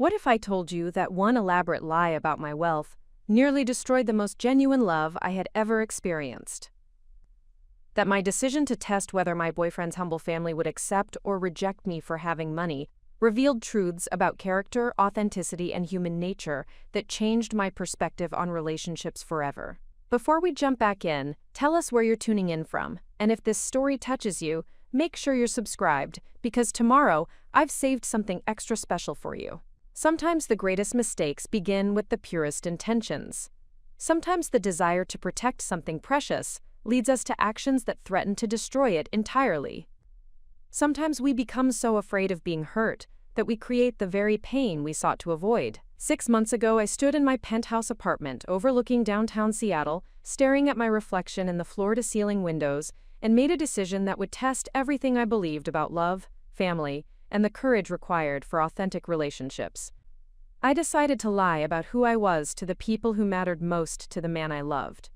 What if I told you that one elaborate lie about my wealth nearly destroyed the most genuine love I had ever experienced? That my decision to test whether my boyfriend's humble family would accept or reject me for having money revealed truths about character, authenticity, and human nature that changed my perspective on relationships forever. Before we jump back in, tell us where you're tuning in from, and if this story touches you, make sure you're subscribed, because tomorrow I've saved something extra special for you. Sometimes the greatest mistakes begin with the purest intentions. Sometimes the desire to protect something precious leads us to actions that threaten to destroy it entirely. Sometimes we become so afraid of being hurt that we create the very pain we sought to avoid. 6 months ago, I stood in my penthouse apartment overlooking downtown Seattle, staring at my reflection in the floor-to-ceiling windows, and made a decision that would test everything I believed about love, family, and the courage required for authentic relationships. I decided to lie about who I was to the people who mattered most to the man I loved.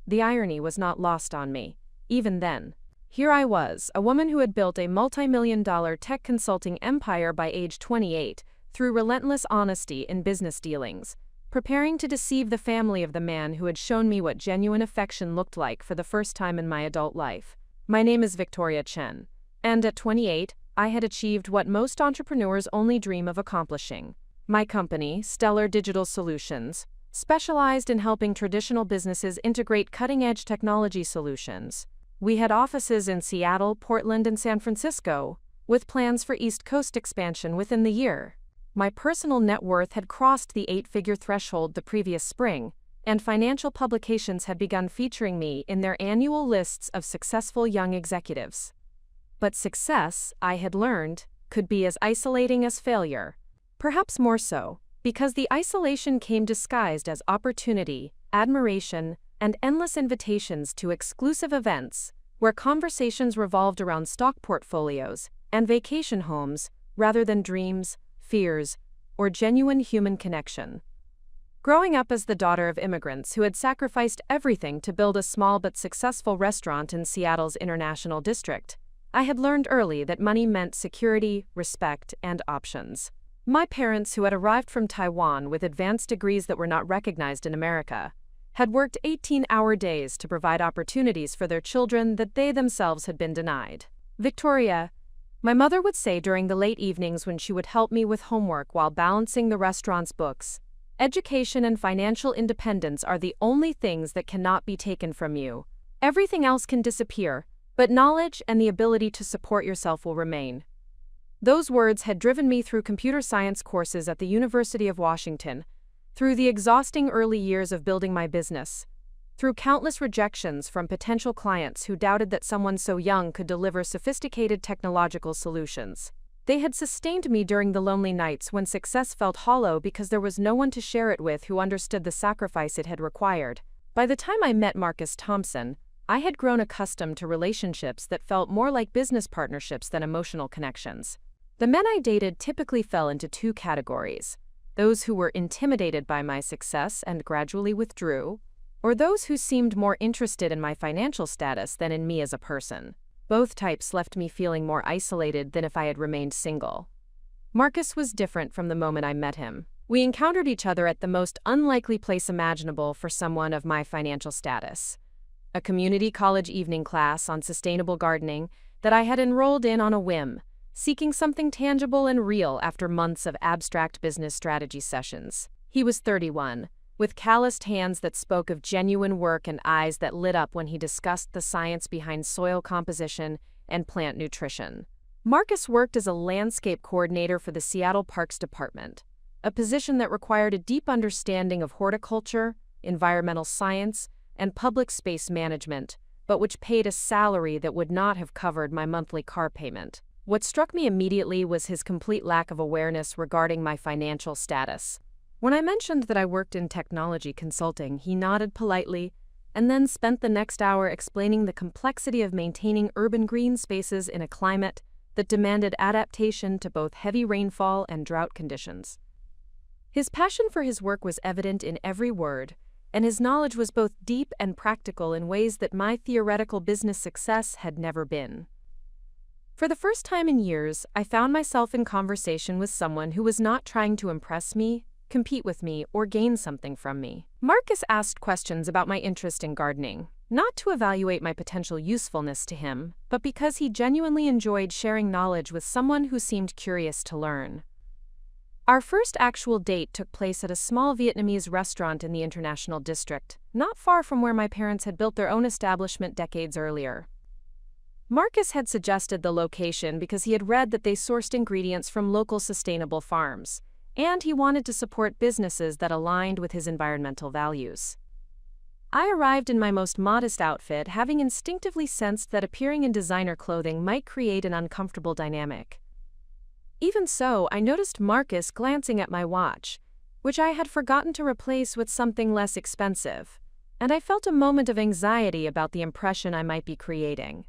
The irony was not lost on me, even then. Here I was, a woman who had built a multi-million-dollar tech consulting empire by age 28 through relentless honesty in business dealings, preparing to deceive the family of the man who had shown me what genuine affection looked like for the first time in my adult life. My name is Victoria Chen, and at 28, I had achieved what most entrepreneurs only dream of accomplishing. My company, Stellar Digital Solutions, specialized in helping traditional businesses integrate cutting-edge technology solutions. We had offices in Seattle, Portland, and San Francisco, with plans for East Coast expansion within the year. My personal net worth had crossed the 8-figure threshold the previous spring, and financial publications had begun featuring me in their annual lists of successful young executives. But success, I had learned, could be as isolating as failure. Perhaps more so, because the isolation came disguised as opportunity, admiration, and endless invitations to exclusive events, where conversations revolved around stock portfolios and vacation homes rather than dreams, fears, or genuine human connection. Growing up as the daughter of immigrants who had sacrificed everything to build a small but successful restaurant in Seattle's International District, I had learned early that money meant security, respect, and options. My parents, who had arrived from Taiwan with advanced degrees that were not recognized in America, had worked 18-hour days to provide opportunities for their children that they themselves had been denied. Victoria, my mother would say during the late evenings when she would help me with homework while balancing the restaurant's books, education and financial independence are the only things that cannot be taken from you. Everything else can disappear, but knowledge and the ability to support yourself will remain. Those words had driven me through computer science courses at the University of Washington, through the exhausting early years of building my business, through countless rejections from potential clients who doubted that someone so young could deliver sophisticated technological solutions. They had sustained me during the lonely nights when success felt hollow because there was no one to share it with who understood the sacrifice it had required. By the time I met Marcus Thompson, I had grown accustomed to relationships that felt more like business partnerships than emotional connections. The men I dated typically fell into two categories: those who were intimidated by my success and gradually withdrew, or those who seemed more interested in my financial status than in me as a person. Both types left me feeling more isolated than if I had remained single. Marcus was different from the moment I met him. We encountered each other at the most unlikely place imaginable for someone of my financial status: a community college evening class on sustainable gardening that I had enrolled in on a whim, seeking something tangible and real after months of abstract business strategy sessions. He was 31, with calloused hands that spoke of genuine work and eyes that lit up when he discussed the science behind soil composition and plant nutrition. Marcus worked as a landscape coordinator for the Seattle Parks Department, a position that required a deep understanding of horticulture, environmental science, and public space management, but which paid a salary that would not have covered my monthly car payment. What struck me immediately was his complete lack of awareness regarding my financial status. When I mentioned that I worked in technology consulting, he nodded politely and then spent the next hour explaining the complexity of maintaining urban green spaces in a climate that demanded adaptation to both heavy rainfall and drought conditions. His passion for his work was evident in every word, and his knowledge was both deep and practical in ways that my theoretical business success had never been. For the first time in years, I found myself in conversation with someone who was not trying to impress me, compete with me, or gain something from me. Marcus asked questions about my interest in gardening, not to evaluate my potential usefulness to him, but because he genuinely enjoyed sharing knowledge with someone who seemed curious to learn. Our first actual date took place at a small Vietnamese restaurant in the International District, not far from where my parents had built their own establishment decades earlier. Marcus had suggested the location because he had read that they sourced ingredients from local sustainable farms, and he wanted to support businesses that aligned with his environmental values. I arrived in my most modest outfit, having instinctively sensed that appearing in designer clothing might create an uncomfortable dynamic. Even so, I noticed Marcus glancing at my watch, which I had forgotten to replace with something less expensive, and I felt a moment of anxiety about the impression I might be creating.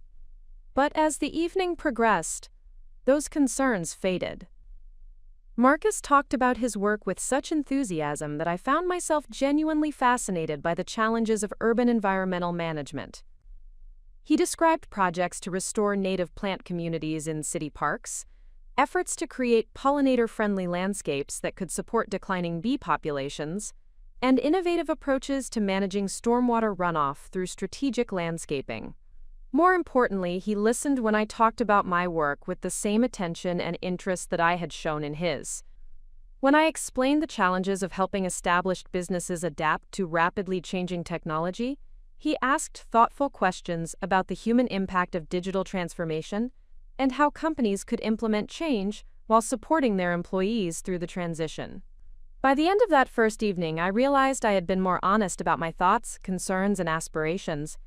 But as the evening progressed, those concerns faded. Marcus talked about his work with such enthusiasm that I found myself genuinely fascinated by the challenges of urban environmental management. He described projects to restore native plant communities in city parks, efforts to create pollinator-friendly landscapes that could support declining bee populations, and innovative approaches to managing stormwater runoff through strategic landscaping. More importantly, he listened when I talked about my work with the same attention and interest that I had shown in his. When I explained the challenges of helping established businesses adapt to rapidly changing technology, he asked thoughtful questions about the human impact of digital transformation and how companies could implement change while supporting their employees through the transition. By the end of that first evening, I realized I had been more honest about my thoughts, concerns, and aspirations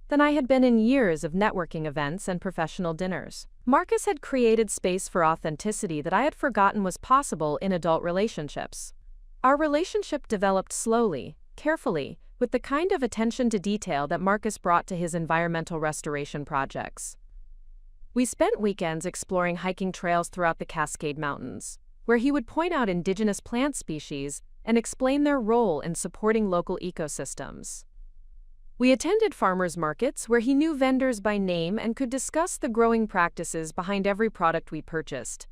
than I had been in years of networking events and professional dinners. Marcus had created space for authenticity that I had forgotten was possible in adult relationships. Our relationship developed slowly, carefully, with the kind of attention to detail that Marcus brought to his environmental restoration projects. We spent weekends exploring hiking trails throughout the Cascade Mountains, where he would point out indigenous plant species and explain their role in supporting local ecosystems. We attended farmers' markets where he knew vendors by name and could discuss the growing practices behind every product we purchased.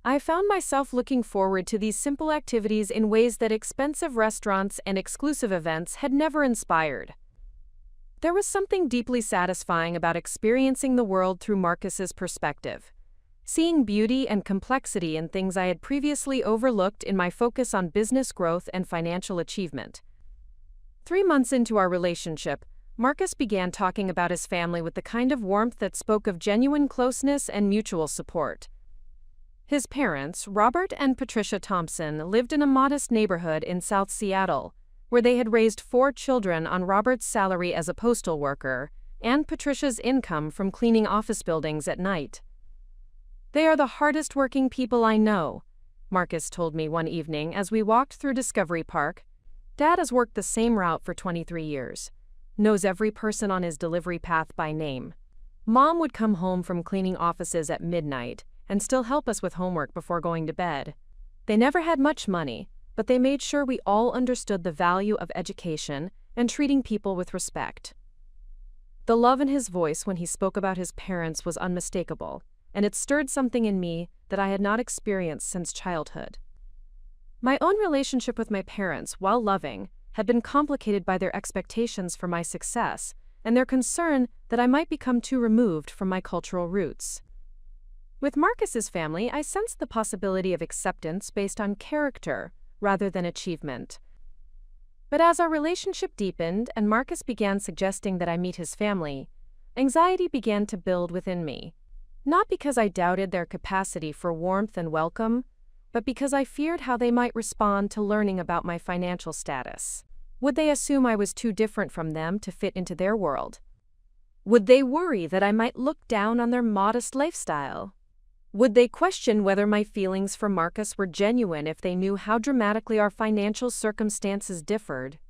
I found myself looking forward to these simple activities in ways that expensive restaurants and exclusive events had never inspired. There was something deeply satisfying about experiencing the world through Marcus's perspective, seeing beauty and complexity in things I had previously overlooked in my focus on business growth and financial achievement. 3 months into our relationship, Marcus began talking about his family with the kind of warmth that spoke of genuine closeness and mutual support. His parents, Robert and Patricia Thompson, lived in a modest neighborhood in South Seattle, where they had raised 4 children on Robert's salary as a postal worker and Patricia's income from cleaning office buildings at night. "They are the hardest working people I know," Marcus told me one evening as we walked through Discovery Park. "Dad has worked the same route for 23 years, knows every person on his delivery path by name. Mom would come home from cleaning offices at midnight and still help us with homework before going to bed. They never had much money, but they made sure we all understood the value of education and treating people with respect." The love in his voice when he spoke about his parents was unmistakable, and it stirred something in me that I had not experienced since childhood. My own relationship with my parents, while loving, had been complicated by their expectations for my success and their concern that I might become too removed from my cultural roots. With Marcus's family, I sensed the possibility of acceptance based on character rather than achievement. But as our relationship deepened and Marcus began suggesting that I meet his family, anxiety began to build within me. Not because I doubted their capacity for warmth and welcome, but because I feared how they might respond to learning about my financial status. Would they assume I was too different from them to fit into their world? Would they worry that I might look down on their modest lifestyle? Would they question whether my feelings for Marcus were genuine if they knew how dramatically our financial circumstances differed?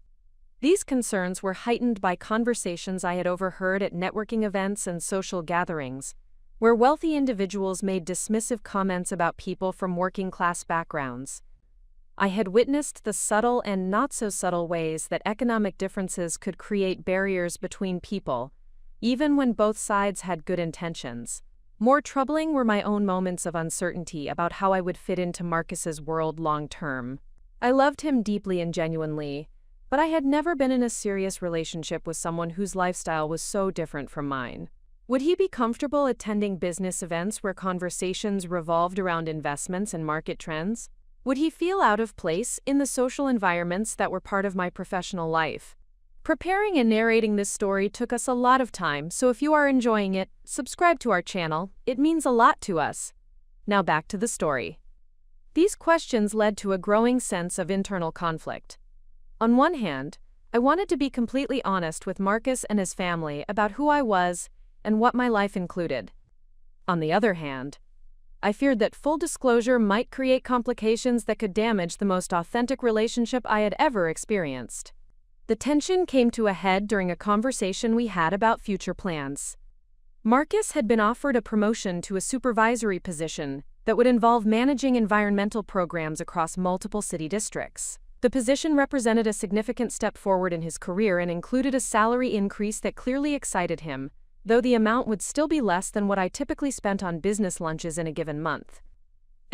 These concerns were heightened by conversations I had overheard at networking events and social gatherings, where wealthy individuals made dismissive comments about people from working-class backgrounds. I had witnessed the subtle and not-so-subtle ways that economic differences could create barriers between people, even when both sides had good intentions. More troubling were my own moments of uncertainty about how I would fit into Marcus's world long term. I loved him deeply and genuinely, but I had never been in a serious relationship with someone whose lifestyle was so different from mine. Would he be comfortable attending business events where conversations revolved around investments and market trends? Would he feel out of place in the social environments that were part of my professional life? Preparing and narrating this story took us a lot of time, so if you are enjoying it, subscribe to our channel. It means a lot to us. Now back to the story. These questions led to a growing sense of internal conflict. On one hand, I wanted to be completely honest with Marcus and his family about who I was and what my life included. On the other hand, I feared that full disclosure might create complications that could damage the most authentic relationship I had ever experienced. The tension came to a head during a conversation we had about future plans. Marcus had been offered a promotion to a supervisory position that would involve managing environmental programs across multiple city districts. The position represented a significant step forward in his career and included a salary increase that clearly excited him, though the amount would still be less than what I typically spent on business lunches in a given month.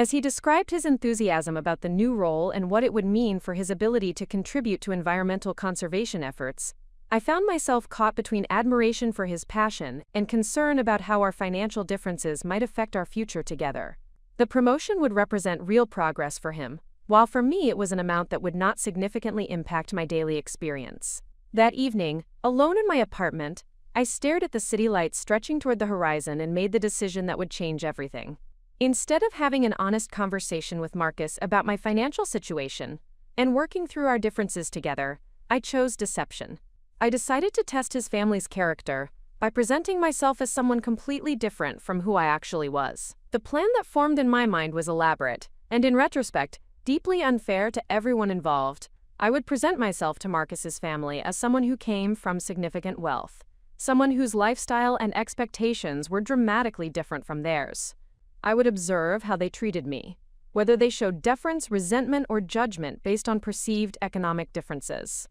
As he described his enthusiasm about the new role and what it would mean for his ability to contribute to environmental conservation efforts, I found myself caught between admiration for his passion and concern about how our financial differences might affect our future together. The promotion would represent real progress for him, while for me it was an amount that would not significantly impact my daily experience. That evening, alone in my apartment, I stared at the city lights stretching toward the horizon and made the decision that would change everything. Instead of having an honest conversation with Marcus about my financial situation and working through our differences together, I chose deception. I decided to test his family's character by presenting myself as someone completely different from who I actually was. The plan that formed in my mind was elaborate, and in retrospect, deeply unfair to everyone involved. I would present myself to Marcus's family as someone who came from significant wealth, someone whose lifestyle and expectations were dramatically different from theirs. I would observe how they treated me, whether they showed deference, resentment, or judgment based on perceived economic differences.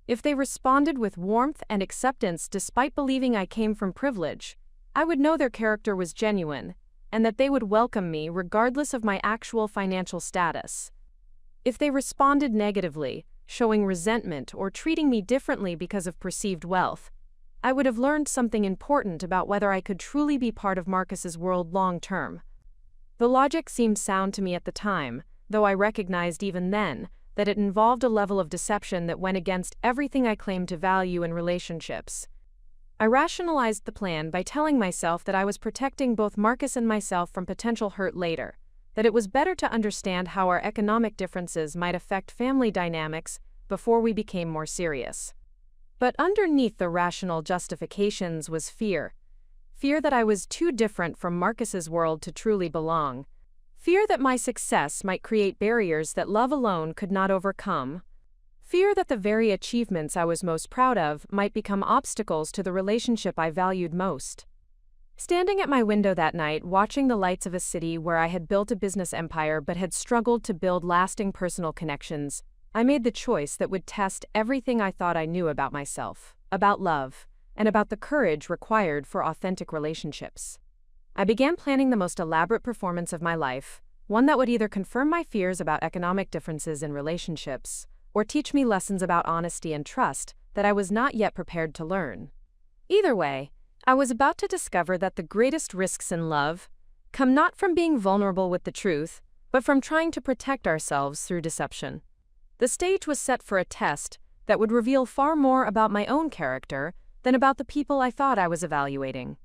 If they responded with warmth and acceptance despite believing I came from privilege, I would know their character was genuine, and that they would welcome me regardless of my actual financial status. If they responded negatively, showing resentment or treating me differently because of perceived wealth, I would have learned something important about whether I could truly be part of Marcus's world long term. The logic seemed sound to me at the time, though I recognized even then that it involved a level of deception that went against everything I claimed to value in relationships. I rationalized the plan by telling myself that I was protecting both Marcus and myself from potential hurt later, that it was better to understand how our economic differences might affect family dynamics before we became more serious. But underneath the rational justifications was fear. Fear that I was too different from Marcus's world to truly belong. Fear that my success might create barriers that love alone could not overcome. Fear that the very achievements I was most proud of might become obstacles to the relationship I valued most. Standing at my window that night, watching the lights of a city where I had built a business empire but had struggled to build lasting personal connections, I made the choice that would test everything I thought I knew about myself, about love, and about the courage required for authentic relationships. I began planning the most elaborate performance of my life, one that would either confirm my fears about economic differences in relationships, or teach me lessons about honesty and trust that I was not yet prepared to learn. Either way, I was about to discover that the greatest risks in love come not from being vulnerable with the truth, but from trying to protect ourselves through deception. The stage was set for a test that would reveal far more about my own character than about the people I thought I was evaluating.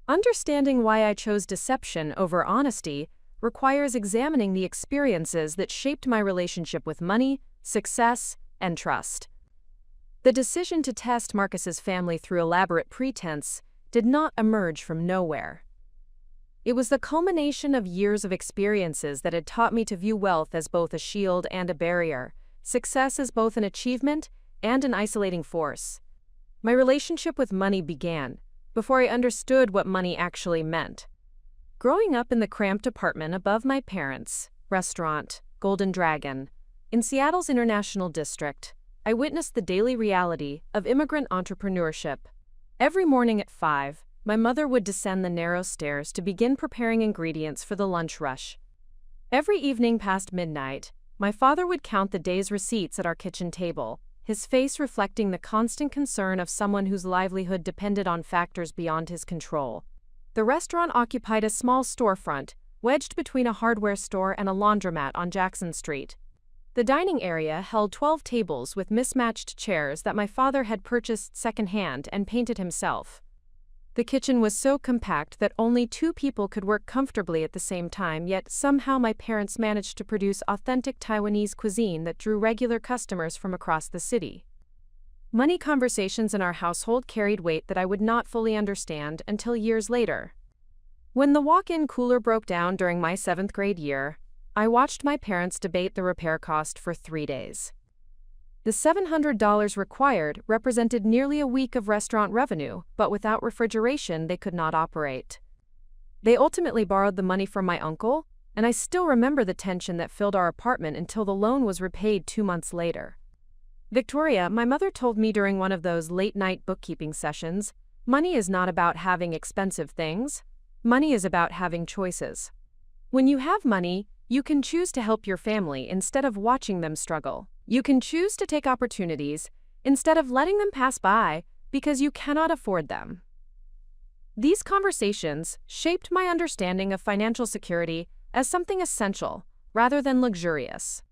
Understanding why I chose deception over honesty requires examining the experiences that shaped my relationship with money, success, and trust. The decision to test Marcus's family through elaborate pretense did not emerge from nowhere. It was the culmination of years of experiences that had taught me to view wealth as both a shield and a barrier, success as both an achievement and an isolating force. My relationship with money began before I understood what money actually meant. Growing up in the cramped apartment above my parents' restaurant, Golden Dragon, in Seattle's International District, I witnessed the daily reality of immigrant entrepreneurship. Every morning at 5, my mother would descend the narrow stairs to begin preparing ingredients for the lunch rush. Every evening past midnight, my father would count the day's receipts at our kitchen table, his face reflecting the constant concern of someone whose livelihood depended on factors beyond his control. The restaurant occupied a small storefront, wedged between a hardware store and a laundromat on Jackson Street. The dining area held 12 tables with mismatched chairs that my father had purchased secondhand and painted himself. The kitchen was so compact that only 2 people could work comfortably at the same time, yet somehow my parents managed to produce authentic Taiwanese cuisine that drew regular customers from across the city. Money conversations in our household carried weight that I would not fully understand until years later. When the walk-in cooler broke down during my 7th grade year, I watched my parents debate the repair cost for 3 days. The $700 required represented nearly a week of restaurant revenue, but without refrigeration they could not operate. They ultimately borrowed the money from my uncle, and I still remember the tension that filled our apartment until the loan was repaid 2 months later. Victoria, my mother told me during one of those late-night bookkeeping sessions, money is not about having expensive things. Money is about having choices. When you have money, you can choose to help your family instead of watching them struggle. You can choose to take opportunities instead of letting them pass by because you cannot afford them. These conversations shaped my understanding of financial security as something essential rather than luxurious.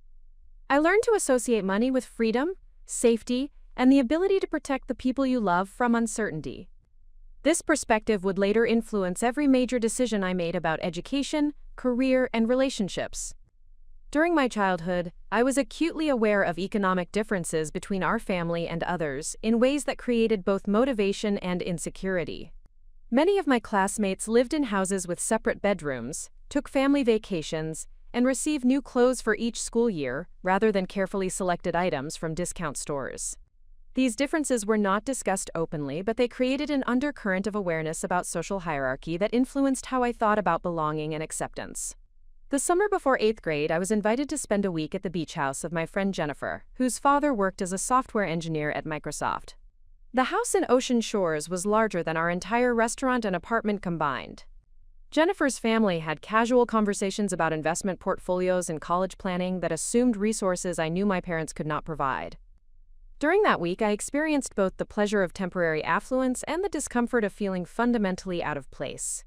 I learned to associate money with freedom, safety, and the ability to protect the people you love from uncertainty. This perspective would later influence every major decision I made about education, career, and relationships. During my childhood, I was acutely aware of economic differences between our family and others in ways that created both motivation and insecurity. Many of my classmates lived in houses with separate bedrooms, took family vacations, and received new clothes for each school year rather than carefully selected items from discount stores. These differences were not discussed openly, but they created an undercurrent of awareness about social hierarchy that influenced how I thought about belonging and acceptance. The summer before 8th grade, I was invited to spend a week at the beach house of my friend Jennifer, whose father worked as a software engineer at Microsoft. The house in Ocean Shores was larger than our entire restaurant and apartment combined. Jennifer's family had casual conversations about investment portfolios and college planning that assumed resources I knew my parents could not provide. During that week, I experienced both the pleasure of temporary affluence and the discomfort of feeling fundamentally out of place.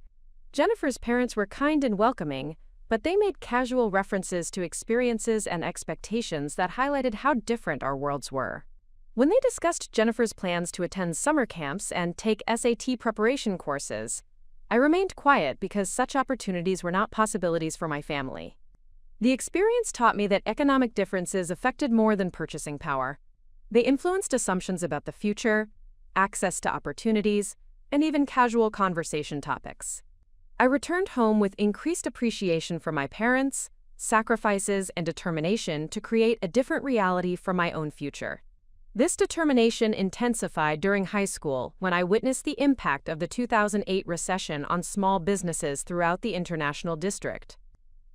Jennifer's parents were kind and welcoming, but they made casual references to experiences and expectations that highlighted how different our worlds were. When they discussed Jennifer's plans to attend summer camps and take SAT preparation courses, I remained quiet because such opportunities were not possibilities for my family. The experience taught me that economic differences affected more than purchasing power. They influenced assumptions about the future, access to opportunities, and even casual conversation topics. I returned home with increased appreciation for my parents, sacrifices, and determination to create a different reality for my own future. This determination intensified during high school when I witnessed the impact of the 2008 recession on small businesses throughout the International District.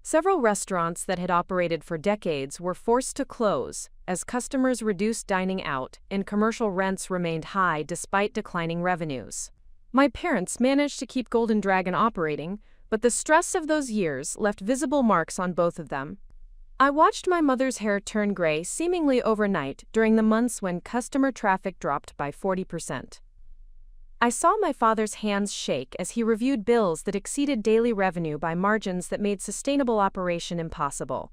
Several restaurants that had operated for decades were forced to close as customers reduced dining out and commercial rents remained high despite declining revenues. My parents managed to keep Golden Dragon operating, but the stress of those years left visible marks on both of them. I watched my mother's hair turn gray seemingly overnight during the months when customer traffic dropped by 40%. I saw my father's hands shake as he reviewed bills that exceeded daily revenue by margins that made sustainable operation impossible.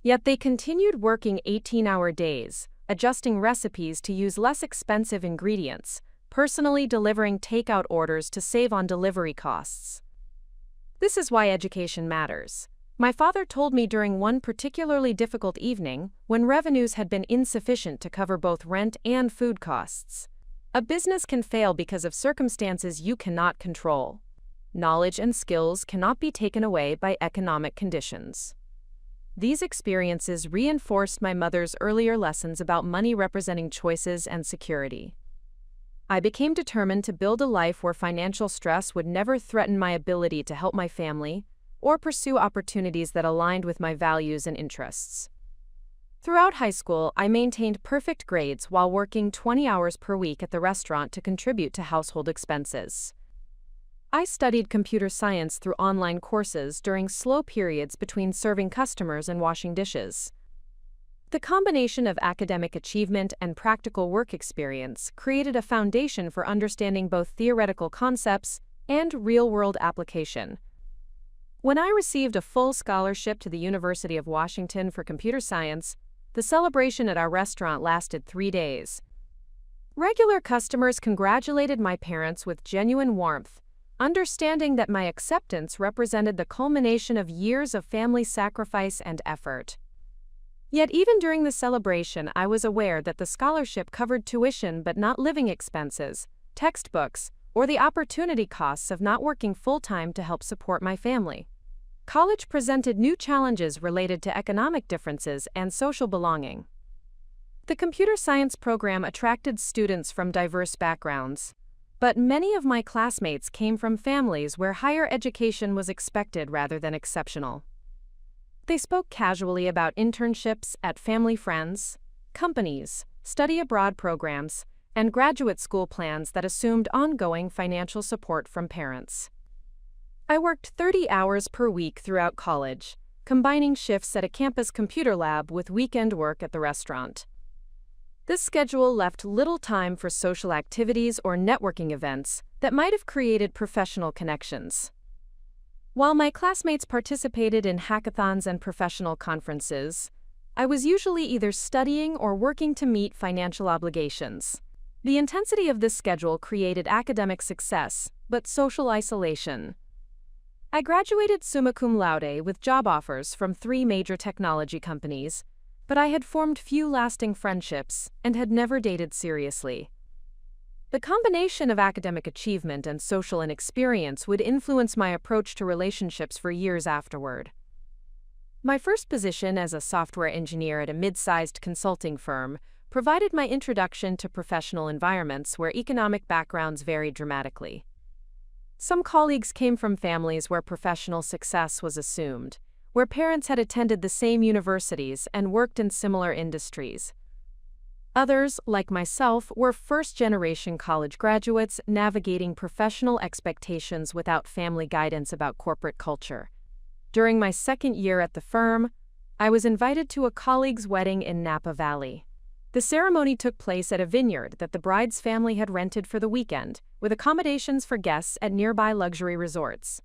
Yet they continued working 18-hour days, adjusting recipes to use less expensive ingredients, personally delivering takeout orders to save on delivery costs. This is why education matters. My father told me during one particularly difficult evening when revenues had been insufficient to cover both rent and food costs. A business can fail because of circumstances you cannot control. Knowledge and skills cannot be taken away by economic conditions. These experiences reinforced my mother's earlier lessons about money representing choices and security. I became determined to build a life where financial stress would never threaten my ability to help my family or pursue opportunities that aligned with my values and interests. Throughout high school, I maintained perfect grades while working 20 hours per week at the restaurant to contribute to household expenses. I studied computer science through online courses during slow periods between serving customers and washing dishes. The combination of academic achievement and practical work experience created a foundation for understanding both theoretical concepts and real-world application. When I received a full scholarship to the University of Washington for computer science, the celebration at our restaurant lasted 3 days. Regular customers congratulated my parents with genuine warmth, understanding that my acceptance represented the culmination of years of family sacrifice and effort. Yet even during the celebration, I was aware that the scholarship covered tuition but not living expenses, textbooks, or the opportunity costs of not working full-time to help support my family. College presented new challenges related to economic differences and social belonging. The computer science program attracted students from diverse backgrounds, but many of my classmates came from families where higher education was expected rather than exceptional. They spoke casually about internships at family friends, companies, study abroad programs, and graduate school plans that assumed ongoing financial support from parents. I worked 30 hours per week throughout college, combining shifts at a campus computer lab with weekend work at the restaurant. This schedule left little time for social activities or networking events that might have created professional connections. While my classmates participated in hackathons and professional conferences, I was usually either studying or working to meet financial obligations. The intensity of this schedule created academic success, but social isolation. I graduated summa cum laude with job offers from 3 major technology companies, but I had formed few lasting friendships and had never dated seriously. The combination of academic achievement and social inexperience would influence my approach to relationships for years afterward. My first position as a software engineer at a mid-sized consulting firm provided my introduction to professional environments where economic backgrounds varied dramatically. Some colleagues came from families where professional success was assumed, where parents had attended the same universities and worked in similar industries. Others, like myself, were first-generation college graduates navigating professional expectations without family guidance about corporate culture. During my second year at the firm, I was invited to a colleague's wedding in Napa Valley. The ceremony took place at a vineyard that the bride's family had rented for the weekend, with accommodations for guests at nearby luxury resorts.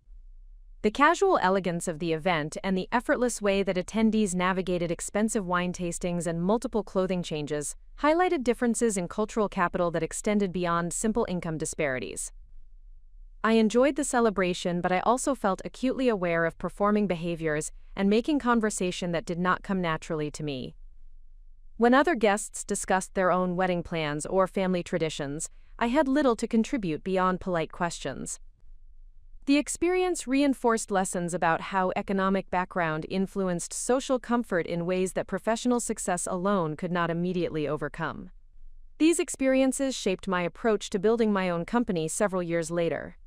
The casual elegance of the event and the effortless way that attendees navigated expensive wine tastings and multiple clothing changes highlighted differences in cultural capital that extended beyond simple income disparities. I enjoyed the celebration, but I also felt acutely aware of performing behaviors and making conversation that did not come naturally to me. When other guests discussed their own wedding plans or family traditions, I had little to contribute beyond polite questions. The experience reinforced lessons about how economic background influenced social comfort in ways that professional success alone could not immediately overcome. These experiences shaped my approach to building my own company several years later.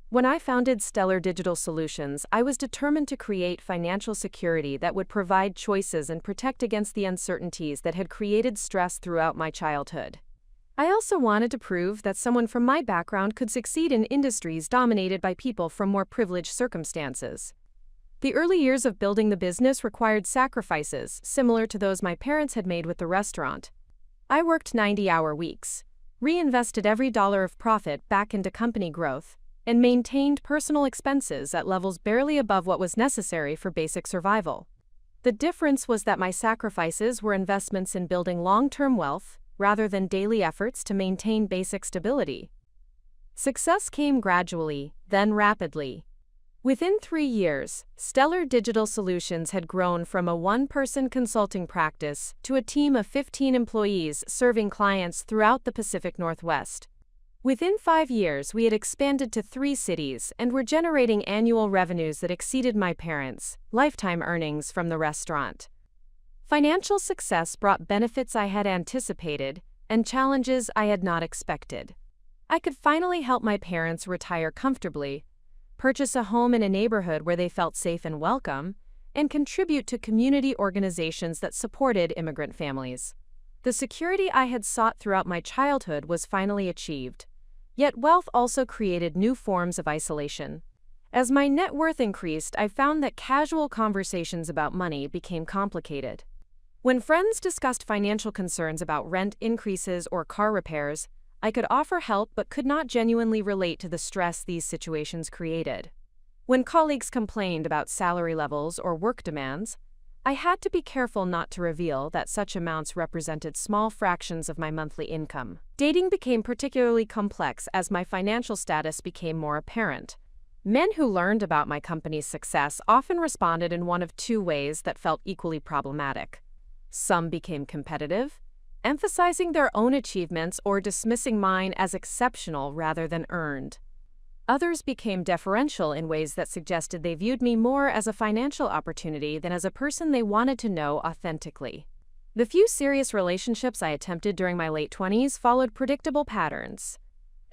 When I founded Stellar Digital Solutions, I was determined to create financial security that would provide choices and protect against the uncertainties that had created stress throughout my childhood. I also wanted to prove that someone from my background could succeed in industries dominated by people from more privileged circumstances. The early years of building the business required sacrifices similar to those my parents had made with the restaurant. I worked 90-hour weeks, reinvested every dollar of profit back into company growth, and maintained personal expenses at levels barely above what was necessary for basic survival. The difference was that my sacrifices were investments in building long-term wealth, rather than daily efforts to maintain basic stability. Success came gradually, then rapidly. Within 3 years, Stellar Digital Solutions had grown from a one-person consulting practice to a team of 15 employees serving clients throughout the Pacific Northwest. Within 5 years, we had expanded to 3 cities and were generating annual revenues that exceeded my parents' lifetime earnings from the restaurant. Financial success brought benefits I had anticipated and challenges I had not expected. I could finally help my parents retire comfortably, purchase a home in a neighborhood where they felt safe and welcome, and contribute to community organizations that supported immigrant families. The security I had sought throughout my childhood was finally achieved, Yet wealth also created new forms of isolation. As my net worth increased, I found that casual conversations about money became complicated. When friends discussed financial concerns about rent increases or car repairs, I could offer help but could not genuinely relate to the stress these situations created. When colleagues complained about salary levels or work demands, I had to be careful not to reveal that such amounts represented small fractions of my monthly income. Dating became particularly complex as my financial status became more apparent. Men who learned about my company's success often responded in one of two ways that felt equally problematic. Some became competitive, emphasizing their own achievements or dismissing mine as exceptional rather than earned. Others became deferential in ways that suggested they viewed me more as a financial opportunity than as a person they wanted to know authentically. The few serious relationships I attempted during my late 20s followed predictable patterns.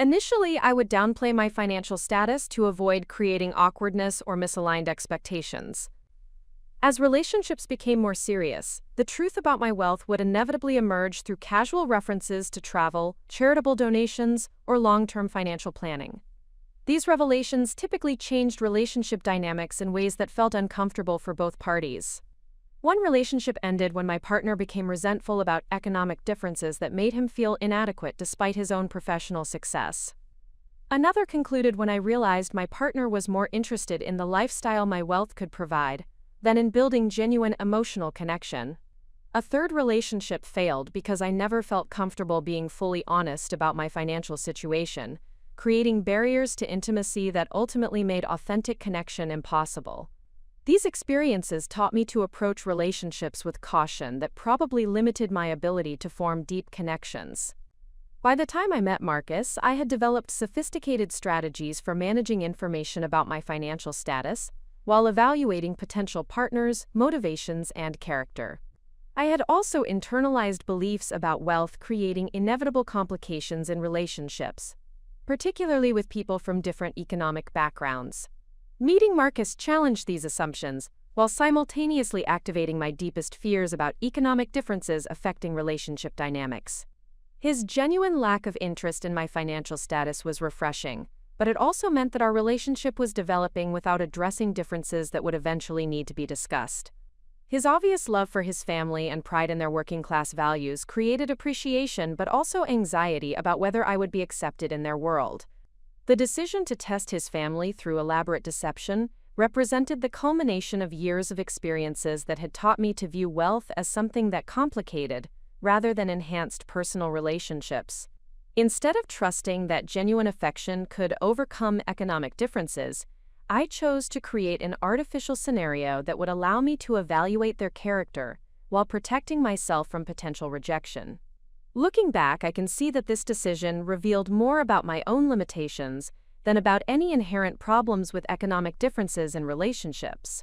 Initially, I would downplay my financial status to avoid creating awkwardness or misaligned expectations. As relationships became more serious, the truth about my wealth would inevitably emerge through casual references to travel, charitable donations, or long-term financial planning. These revelations typically changed relationship dynamics in ways that felt uncomfortable for both parties. One relationship ended when my partner became resentful about economic differences that made him feel inadequate despite his own professional success. Another concluded when I realized my partner was more interested in the lifestyle my wealth could provide than in building genuine emotional connection. A third relationship failed because I never felt comfortable being fully honest about my financial situation, creating barriers to intimacy that ultimately made authentic connection impossible. These experiences taught me to approach relationships with caution that probably limited my ability to form deep connections. By the time I met Marcus, I had developed sophisticated strategies for managing information about my financial status, while evaluating potential partners, motivations, and character. I had also internalized beliefs about wealth creating inevitable complications in relationships, particularly with people from different economic backgrounds. Meeting Marcus challenged these assumptions, while simultaneously activating my deepest fears about economic differences affecting relationship dynamics. His genuine lack of interest in my financial status was refreshing, but it also meant that our relationship was developing without addressing differences that would eventually need to be discussed. His obvious love for his family and pride in their working-class values created appreciation but also anxiety about whether I would be accepted in their world. The decision to test his family through elaborate deception represented the culmination of years of experiences that had taught me to view wealth as something that complicated, rather than enhanced personal relationships. Instead of trusting that genuine affection could overcome economic differences, I chose to create an artificial scenario that would allow me to evaluate their character while protecting myself from potential rejection. Looking back, I can see that this decision revealed more about my own limitations than about any inherent problems with economic differences in relationships.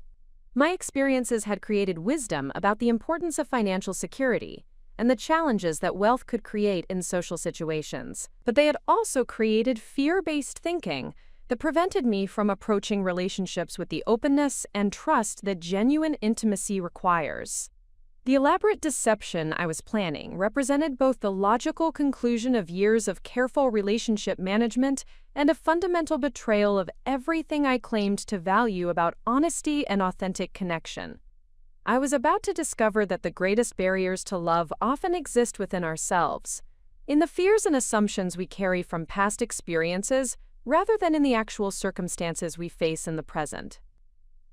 My experiences had created wisdom about the importance of financial security and the challenges that wealth could create in social situations, but they had also created fear-based thinking that prevented me from approaching relationships with the openness and trust that genuine intimacy requires. The elaborate deception I was planning represented both the logical conclusion of years of careful relationship management and a fundamental betrayal of everything I claimed to value about honesty and authentic connection. I was about to discover that the greatest barriers to love often exist within ourselves, in the fears and assumptions we carry from past experiences, rather than in the actual circumstances we face in the present.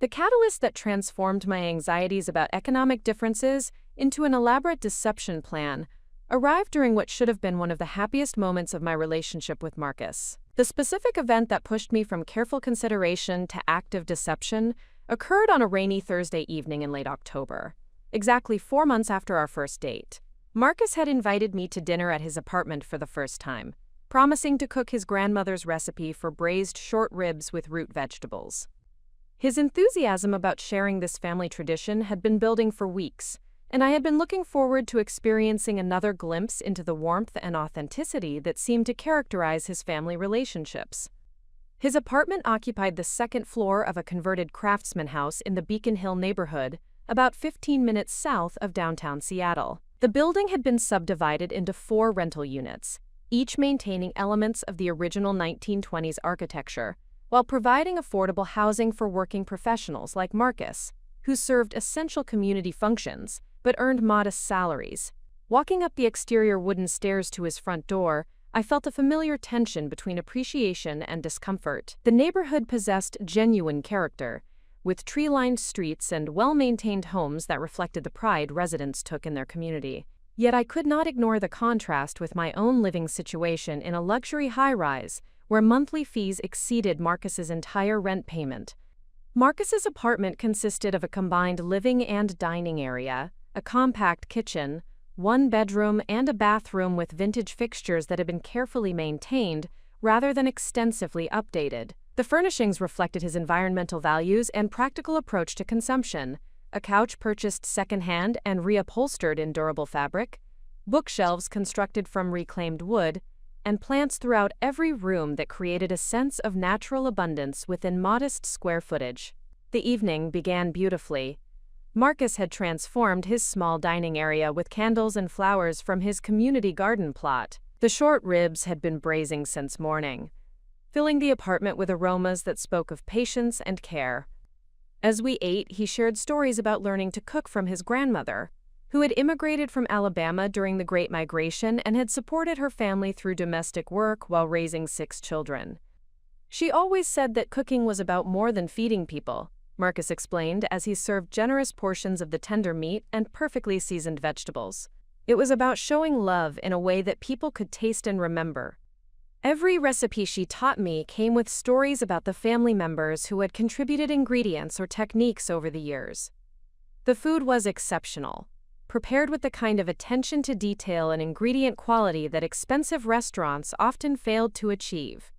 The catalyst that transformed my anxieties about economic differences into an elaborate deception plan arrived during what should have been one of the happiest moments of my relationship with Marcus. The specific event that pushed me from careful consideration to active deception occurred on a rainy Thursday evening in late October, exactly 4 months after our first date. Marcus had invited me to dinner at his apartment for the first time, promising to cook his grandmother's recipe for braised short ribs with root vegetables. His enthusiasm about sharing this family tradition had been building for weeks, and I had been looking forward to experiencing another glimpse into the warmth and authenticity that seemed to characterize his family relationships. His apartment occupied the second floor of a converted craftsman house in the Beacon Hill neighborhood, about 15 minutes south of downtown Seattle. The building had been subdivided into 4 rental units, each maintaining elements of the original 1920s architecture, while providing affordable housing for working professionals like Marcus, who served essential community functions but earned modest salaries. Walking up the exterior wooden stairs to his front door, I felt a familiar tension between appreciation and discomfort. The neighborhood possessed genuine character, with tree-lined streets and well-maintained homes that reflected the pride residents took in their community. Yet I could not ignore the contrast with my own living situation in a luxury high-rise, where monthly fees exceeded Marcus's entire rent payment. Marcus's apartment consisted of a combined living and dining area, a compact kitchen, one bedroom, and a bathroom with vintage fixtures that had been carefully maintained rather than extensively updated. The furnishings reflected his environmental values and practical approach to consumption: a couch purchased secondhand and reupholstered in durable fabric, bookshelves constructed from reclaimed wood, and plants throughout every room that created a sense of natural abundance within modest square footage. The evening began beautifully. Marcus had transformed his small dining area with candles and flowers from his community garden plot. The short ribs had been braising since morning, filling the apartment with aromas that spoke of patience and care. As we ate, he shared stories about learning to cook from his grandmother, who had immigrated from Alabama during the Great Migration and had supported her family through domestic work while raising 6 children. She always said that cooking was about more than feeding people, Marcus explained as he served generous portions of the tender meat and perfectly seasoned vegetables. It was about showing love in a way that people could taste and remember. Every recipe she taught me came with stories about the family members who had contributed ingredients or techniques over the years. The food was exceptional, prepared with the kind of attention to detail and ingredient quality that expensive restaurants often failed to achieve.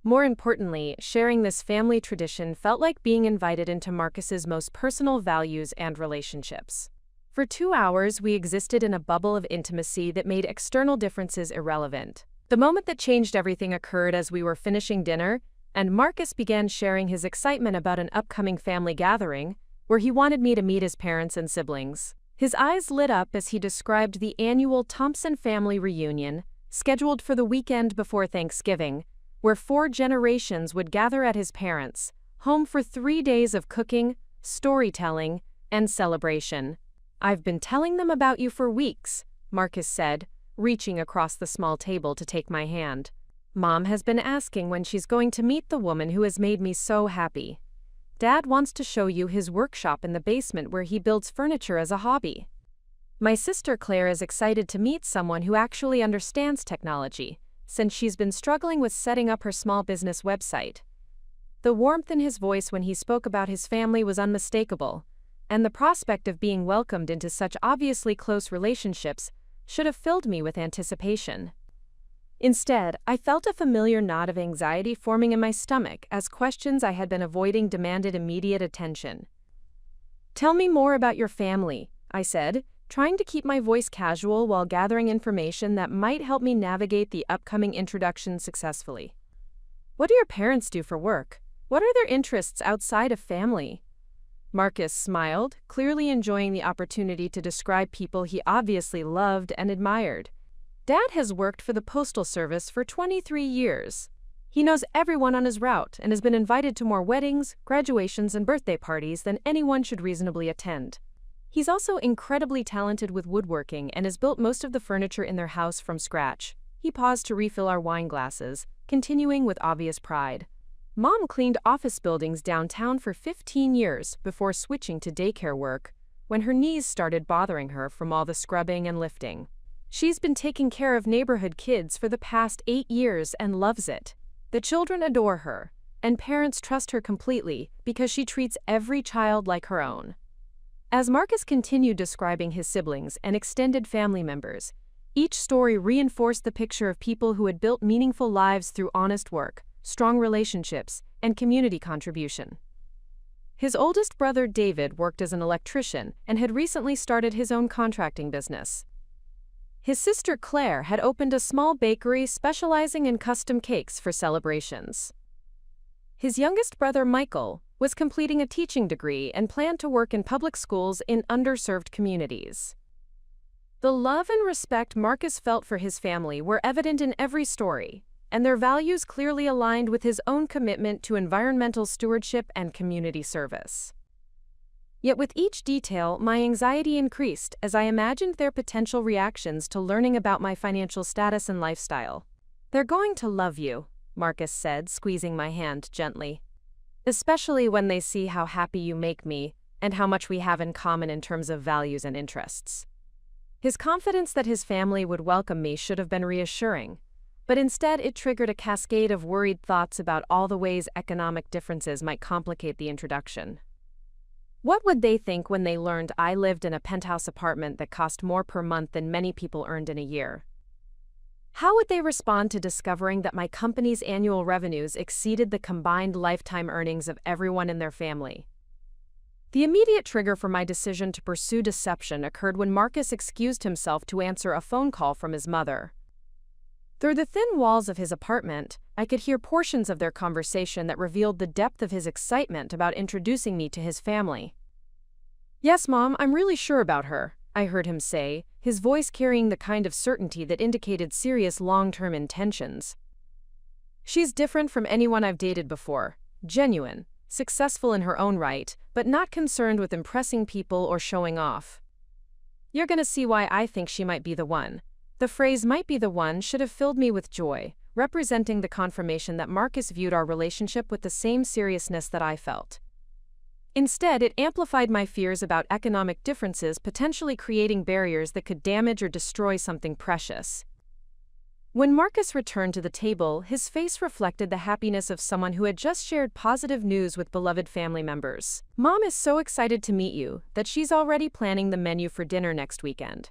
More importantly, sharing this family tradition felt like being invited into Marcus's most personal values and relationships. For 2 hours, we existed in a bubble of intimacy that made external differences irrelevant. The moment that changed everything occurred as we were finishing dinner, and Marcus began sharing his excitement about an upcoming family gathering, where he wanted me to meet his parents and siblings. His eyes lit up as he described the annual Thompson family reunion, scheduled for the weekend before Thanksgiving, where 4 generations would gather at his parents' home for 3 days of cooking, storytelling, and celebration. "I've been telling them about you for weeks," Marcus said, reaching across the small table to take my hand. "Mom has been asking when she's going to meet the woman who has made me so happy. Dad wants to show you his workshop in the basement where he builds furniture as a hobby. My sister Claire is excited to meet someone who actually understands technology, since she's been struggling with setting up her small business website." The warmth in his voice when he spoke about his family was unmistakable, and the prospect of being welcomed into such obviously close relationships should have filled me with anticipation. Instead, I felt a familiar knot of anxiety forming in my stomach as questions I had been avoiding demanded immediate attention. "Tell me more about your family," I said, trying to keep my voice casual while gathering information that might help me navigate the upcoming introduction successfully. "What do your parents do for work? What are their interests outside of family?" Marcus smiled, clearly enjoying the opportunity to describe people he obviously loved and admired. "Dad has worked for the Postal Service for 23 years. He knows everyone on his route and has been invited to more weddings, graduations, and birthday parties than anyone should reasonably attend. He's also incredibly talented with woodworking and has built most of the furniture in their house from scratch." He paused to refill our wine glasses, continuing with obvious pride. "Mom cleaned office buildings downtown for 15 years before switching to daycare work when her knees started bothering her from all the scrubbing and lifting. She's been taking care of neighborhood kids for the past 8 years and loves it. The children adore her, and parents trust her completely because she treats every child like her own." As Marcus continued describing his siblings and extended family members, each story reinforced the picture of people who had built meaningful lives through honest work, strong relationships, and community contribution. His oldest brother David worked as an electrician and had recently started his own contracting business. His sister Claire had opened a small bakery specializing in custom cakes for celebrations. His youngest brother Michael was completing a teaching degree and planned to work in public schools in underserved communities. The love and respect Marcus felt for his family were evident in every story, and their values clearly aligned with his own commitment to environmental stewardship and community service. Yet with each detail, my anxiety increased as I imagined their potential reactions to learning about my financial status and lifestyle. "They're going to love you," Marcus said, squeezing my hand gently. "Especially when they see how happy you make me and how much we have in common in terms of values and interests." His confidence that his family would welcome me should have been reassuring, but instead it triggered a cascade of worried thoughts about all the ways economic differences might complicate the introduction. What would they think when they learned I lived in a penthouse apartment that cost more per month than many people earned in a year? How would they respond to discovering that my company's annual revenues exceeded the combined lifetime earnings of everyone in their family? The immediate trigger for my decision to pursue deception occurred when Marcus excused himself to answer a phone call from his mother. Through the thin walls of his apartment, I could hear portions of their conversation that revealed the depth of his excitement about introducing me to his family. "Yes, Mom, I'm really sure about her," I heard him say, his voice carrying the kind of certainty that indicated serious long-term intentions. "She's different from anyone I've dated before, genuine, successful in her own right, but not concerned with impressing people or showing off. You're gonna see why I think she might be the one." The phrase "might be the one" should have filled me with joy, representing the confirmation that Marcus viewed our relationship with the same seriousness that I felt. Instead, it amplified my fears about economic differences potentially creating barriers that could damage or destroy something precious. When Marcus returned to the table, his face reflected the happiness of someone who had just shared positive news with beloved family members. "Mom is so excited to meet you that she's already planning the menu for dinner next weekend.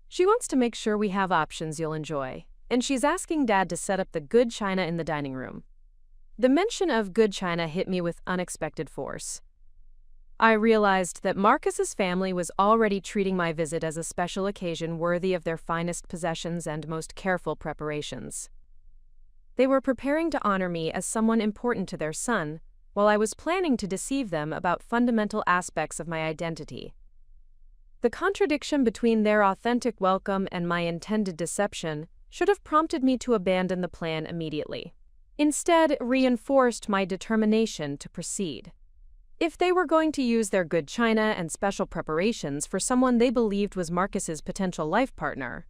She wants to make sure we have options you'll enjoy, and she's asking Dad to set up the good china in the dining room." The mention of good china hit me with unexpected force. I realized that Marcus's family was already treating my visit as a special occasion worthy of their finest possessions and most careful preparations. They were preparing to honor me as someone important to their son, while I was planning to deceive them about fundamental aspects of my identity. The contradiction between their authentic welcome and my intended deception should have prompted me to abandon the plan immediately. Instead, it reinforced my determination to proceed. If they were going to use their good china and special preparations for someone they believed was Marcus's potential life partner,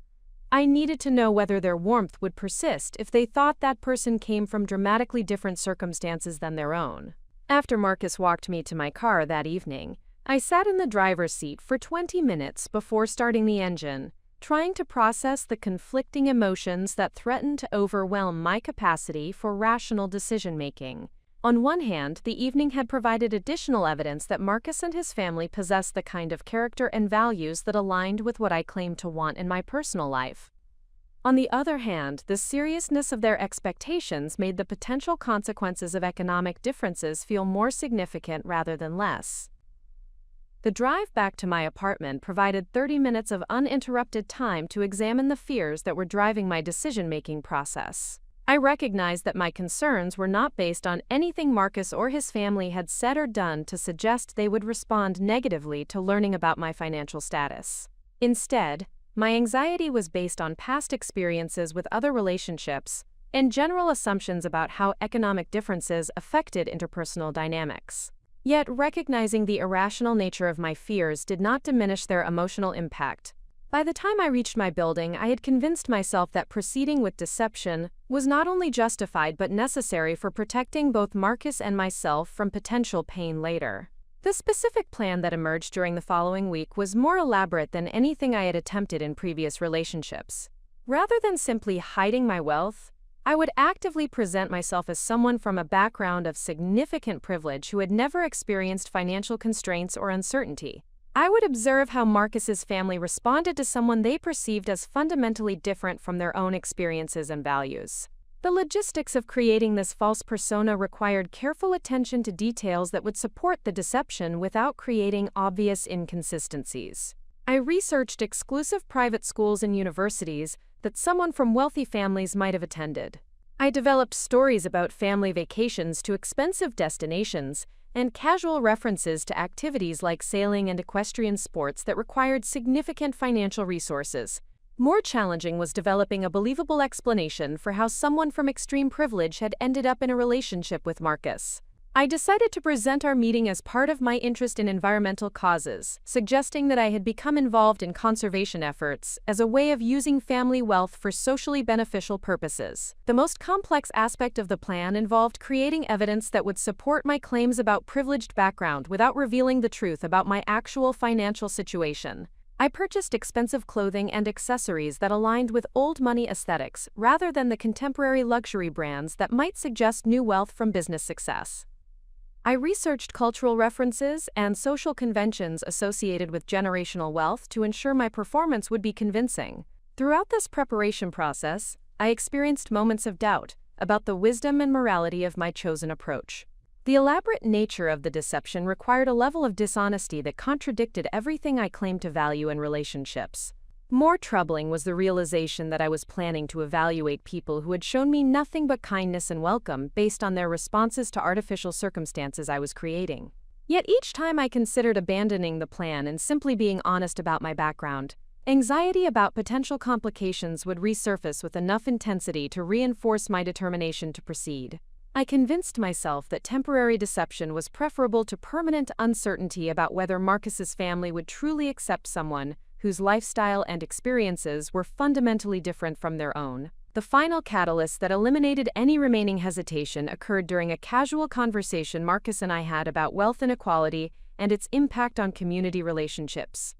I needed to know whether their warmth would persist if they thought that person came from dramatically different circumstances than their own. After Marcus walked me to my car that evening, I sat in the driver's seat for 20 minutes before starting the engine, trying to process the conflicting emotions that threatened to overwhelm my capacity for rational decision-making. On one hand, the evening had provided additional evidence that Marcus and his family possessed the kind of character and values that aligned with what I claimed to want in my personal life. On the other hand, the seriousness of their expectations made the potential consequences of economic differences feel more significant rather than less. The drive back to my apartment provided 30 minutes of uninterrupted time to examine the fears that were driving my decision-making process. I recognized that my concerns were not based on anything Marcus or his family had said or done to suggest they would respond negatively to learning about my financial status. Instead, my anxiety was based on past experiences with other relationships and general assumptions about how economic differences affected interpersonal dynamics. Yet, recognizing the irrational nature of my fears did not diminish their emotional impact. By the time I reached my building, I had convinced myself that proceeding with deception was not only justified but necessary for protecting both Marcus and myself from potential pain later. The specific plan that emerged during the following week was more elaborate than anything I had attempted in previous relationships. Rather than simply hiding my wealth, I would actively present myself as someone from a background of significant privilege who had never experienced financial constraints or uncertainty. I would observe how Marcus's family responded to someone they perceived as fundamentally different from their own experiences and values. The logistics of creating this false persona required careful attention to details that would support the deception without creating obvious inconsistencies. I researched exclusive private schools and universities that someone from wealthy families might have attended. I developed stories about family vacations to expensive destinations and casual references to activities like sailing and equestrian sports that required significant financial resources. More challenging was developing a believable explanation for how someone from extreme privilege had ended up in a relationship with Marcus. I decided to present our meeting as part of my interest in environmental causes, suggesting that I had become involved in conservation efforts as a way of using family wealth for socially beneficial purposes. The most complex aspect of the plan involved creating evidence that would support my claims about privileged background without revealing the truth about my actual financial situation. I purchased expensive clothing and accessories that aligned with old money aesthetics rather than the contemporary luxury brands that might suggest new wealth from business success. I researched cultural references and social conventions associated with generational wealth to ensure my performance would be convincing. Throughout this preparation process, I experienced moments of doubt about the wisdom and morality of my chosen approach. The elaborate nature of the deception required a level of dishonesty that contradicted everything I claimed to value in relationships. More troubling was the realization that I was planning to evaluate people who had shown me nothing but kindness and welcome based on their responses to artificial circumstances I was creating. Yet each time I considered abandoning the plan and simply being honest about my background, anxiety about potential complications would resurface with enough intensity to reinforce my determination to proceed. I convinced myself that temporary deception was preferable to permanent uncertainty about whether Marcus's family would truly accept someone whose lifestyle and experiences were fundamentally different from their own. The final catalyst that eliminated any remaining hesitation occurred during a casual conversation Marcus and I had about wealth inequality and its impact on community relationships.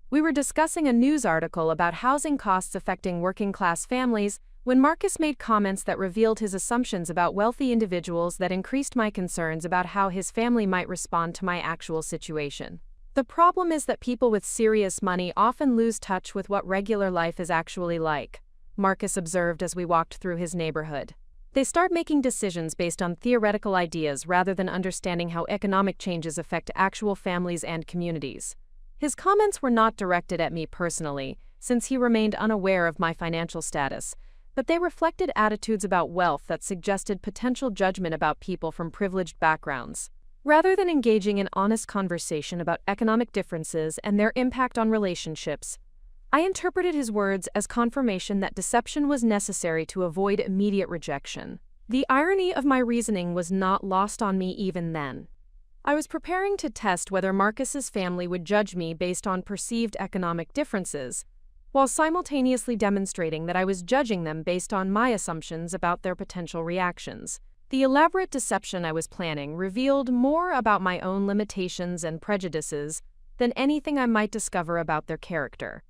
We were discussing a news article about housing costs affecting working-class families when Marcus made comments that revealed his assumptions about wealthy individuals that increased my concerns about how his family might respond to my actual situation. The problem is that people with serious money often lose touch with what regular life is actually like, Marcus observed as we walked through his neighborhood. They start making decisions based on theoretical ideas rather than understanding how economic changes affect actual families and communities. His comments were not directed at me personally, since he remained unaware of my financial status, but they reflected attitudes about wealth that suggested potential judgment about people from privileged backgrounds. Rather than engaging in honest conversation about economic differences and their impact on relationships, I interpreted his words as confirmation that deception was necessary to avoid immediate rejection. The irony of my reasoning was not lost on me even then. I was preparing to test whether Marcus's family would judge me based on perceived economic differences, while simultaneously demonstrating that I was judging them based on my assumptions about their potential reactions. The elaborate deception I was planning revealed more about my own limitations and prejudices than anything I might discover about their character.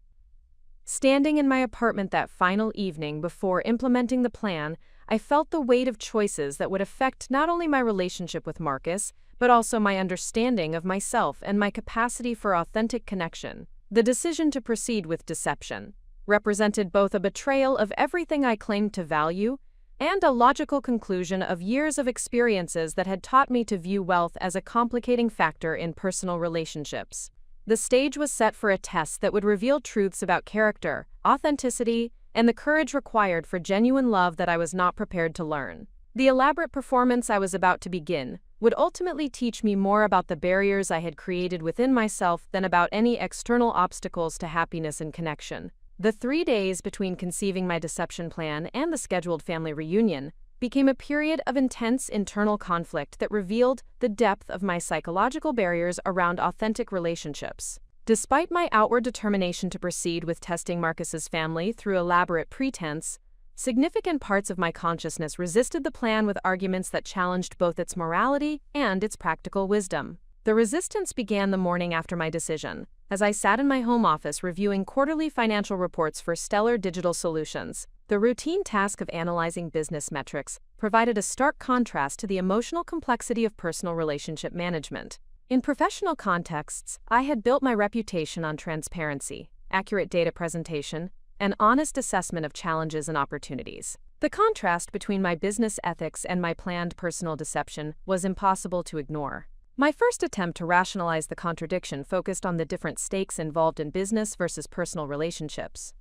Standing in my apartment that final evening before implementing the plan, I felt the weight of choices that would affect not only my relationship with Marcus, but also my understanding of myself and my capacity for authentic connection. The decision to proceed with deception represented both a betrayal of everything I claimed to value and a logical conclusion of years of experiences that had taught me to view wealth as a complicating factor in personal relationships. The stage was set for a test that would reveal truths about character, authenticity, and the courage required for genuine love that I was not prepared to learn. The elaborate performance I was about to begin would ultimately teach me more about the barriers I had created within myself than about any external obstacles to happiness and connection. The 3 days between conceiving my deception plan and the scheduled family reunion became a period of intense internal conflict that revealed the depth of my psychological barriers around authentic relationships. Despite my outward determination to proceed with testing Marcus's family through elaborate pretense, significant parts of my consciousness resisted the plan with arguments that challenged both its morality and its practical wisdom. The resistance began the morning after my decision, as I sat in my home office reviewing quarterly financial reports for Stellar Digital Solutions. The routine task of analyzing business metrics provided a stark contrast to the emotional complexity of personal relationship management. In professional contexts, I had built my reputation on transparency, accurate data presentation, and honest assessment of challenges and opportunities. The contrast between my business ethics and my planned personal deception was impossible to ignore. My first attempt to rationalize the contradiction focused on the different stakes involved in business versus personal relationships.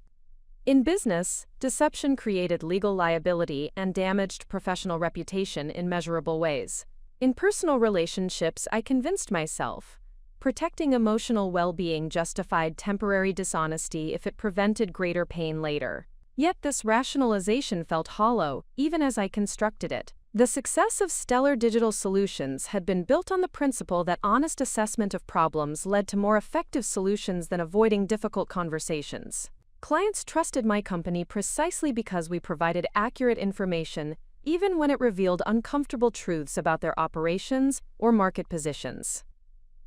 In business, deception created legal liability and damaged professional reputation in measurable ways. In personal relationships, I convinced myself protecting emotional well-being justified temporary dishonesty if it prevented greater pain later. Yet this rationalization felt hollow, even as I constructed it. The success of Stellar Digital Solutions had been built on the principle that honest assessment of problems led to more effective solutions than avoiding difficult conversations. Clients trusted my company precisely because we provided accurate information, even when it revealed uncomfortable truths about their operations or market positions.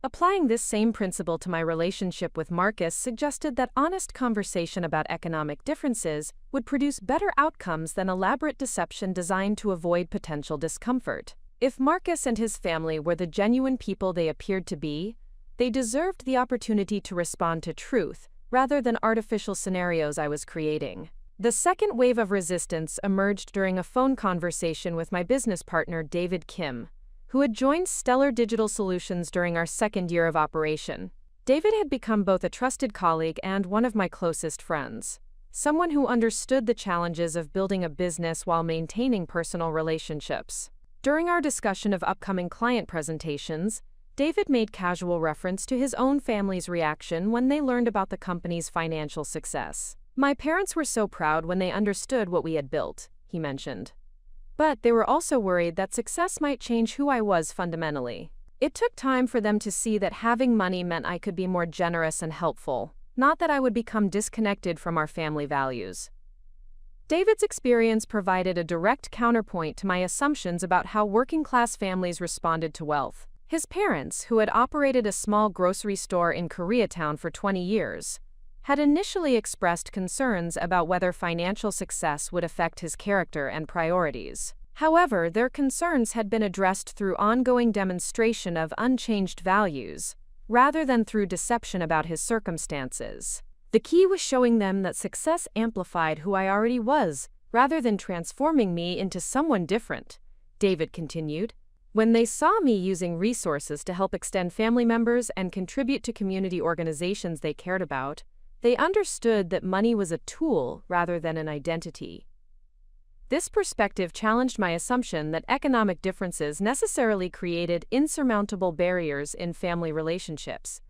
Applying this same principle to my relationship with Marcus suggested that honest conversation about economic differences would produce better outcomes than elaborate deception designed to avoid potential discomfort. If Marcus and his family were the genuine people they appeared to be, they deserved the opportunity to respond to truth, rather than artificial scenarios I was creating. The second wave of resistance emerged during a phone conversation with my business partner David Kim, who had joined Stellar Digital Solutions during our second year of operation. David had become both a trusted colleague and one of my closest friends, someone who understood the challenges of building a business while maintaining personal relationships. During our discussion of upcoming client presentations, David made casual reference to his own family's reaction when they learned about the company's financial success. "My parents were so proud when they understood what we had built," he mentioned. "But they were also worried that success might change who I was fundamentally. It took time for them to see that having money meant I could be more generous and helpful, not that I would become disconnected from our family values." David's experience provided a direct counterpoint to my assumptions about how working-class families responded to wealth. His parents, who had operated a small grocery store in Koreatown for 20 years, had initially expressed concerns about whether financial success would affect his character and priorities. However, their concerns had been addressed through ongoing demonstration of unchanged values, rather than through deception about his circumstances. The key was showing them that success amplified who I already was, rather than transforming me into someone different, David continued. When they saw me using resources to help extend family members and contribute to community organizations they cared about, they understood that money was a tool rather than an identity. This perspective challenged my assumption that economic differences necessarily created insurmountable barriers in family relationships.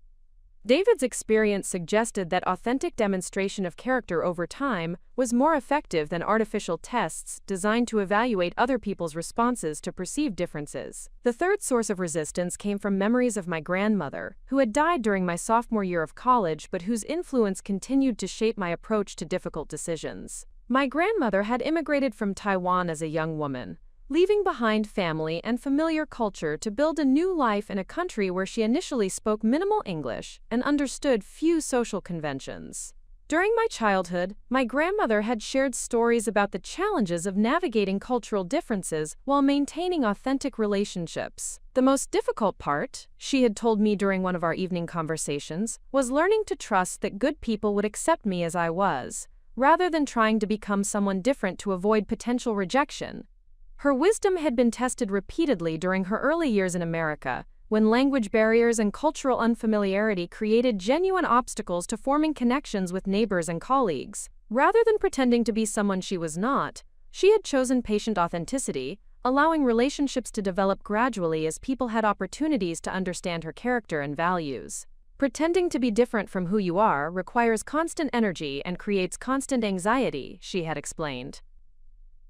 David's experience suggested that authentic demonstration of character over time was more effective than artificial tests designed to evaluate other people's responses to perceived differences. The third source of resistance came from memories of my grandmother, who had died during my sophomore year of college but whose influence continued to shape my approach to difficult decisions. My grandmother had immigrated from Taiwan as a young woman, leaving behind family and familiar culture to build a new life in a country where she initially spoke minimal English and understood few social conventions. During my childhood, my grandmother had shared stories about the challenges of navigating cultural differences while maintaining authentic relationships. The most difficult part, she had told me during one of our evening conversations, was learning to trust that good people would accept me as I was, rather than trying to become someone different to avoid potential rejection. Her wisdom had been tested repeatedly during her early years in America, when language barriers and cultural unfamiliarity created genuine obstacles to forming connections with neighbors and colleagues. Rather than pretending to be someone she was not, she had chosen patient authenticity, allowing relationships to develop gradually as people had opportunities to understand her character and values. Pretending to be different from who you are requires constant energy and creates constant anxiety, she had explained.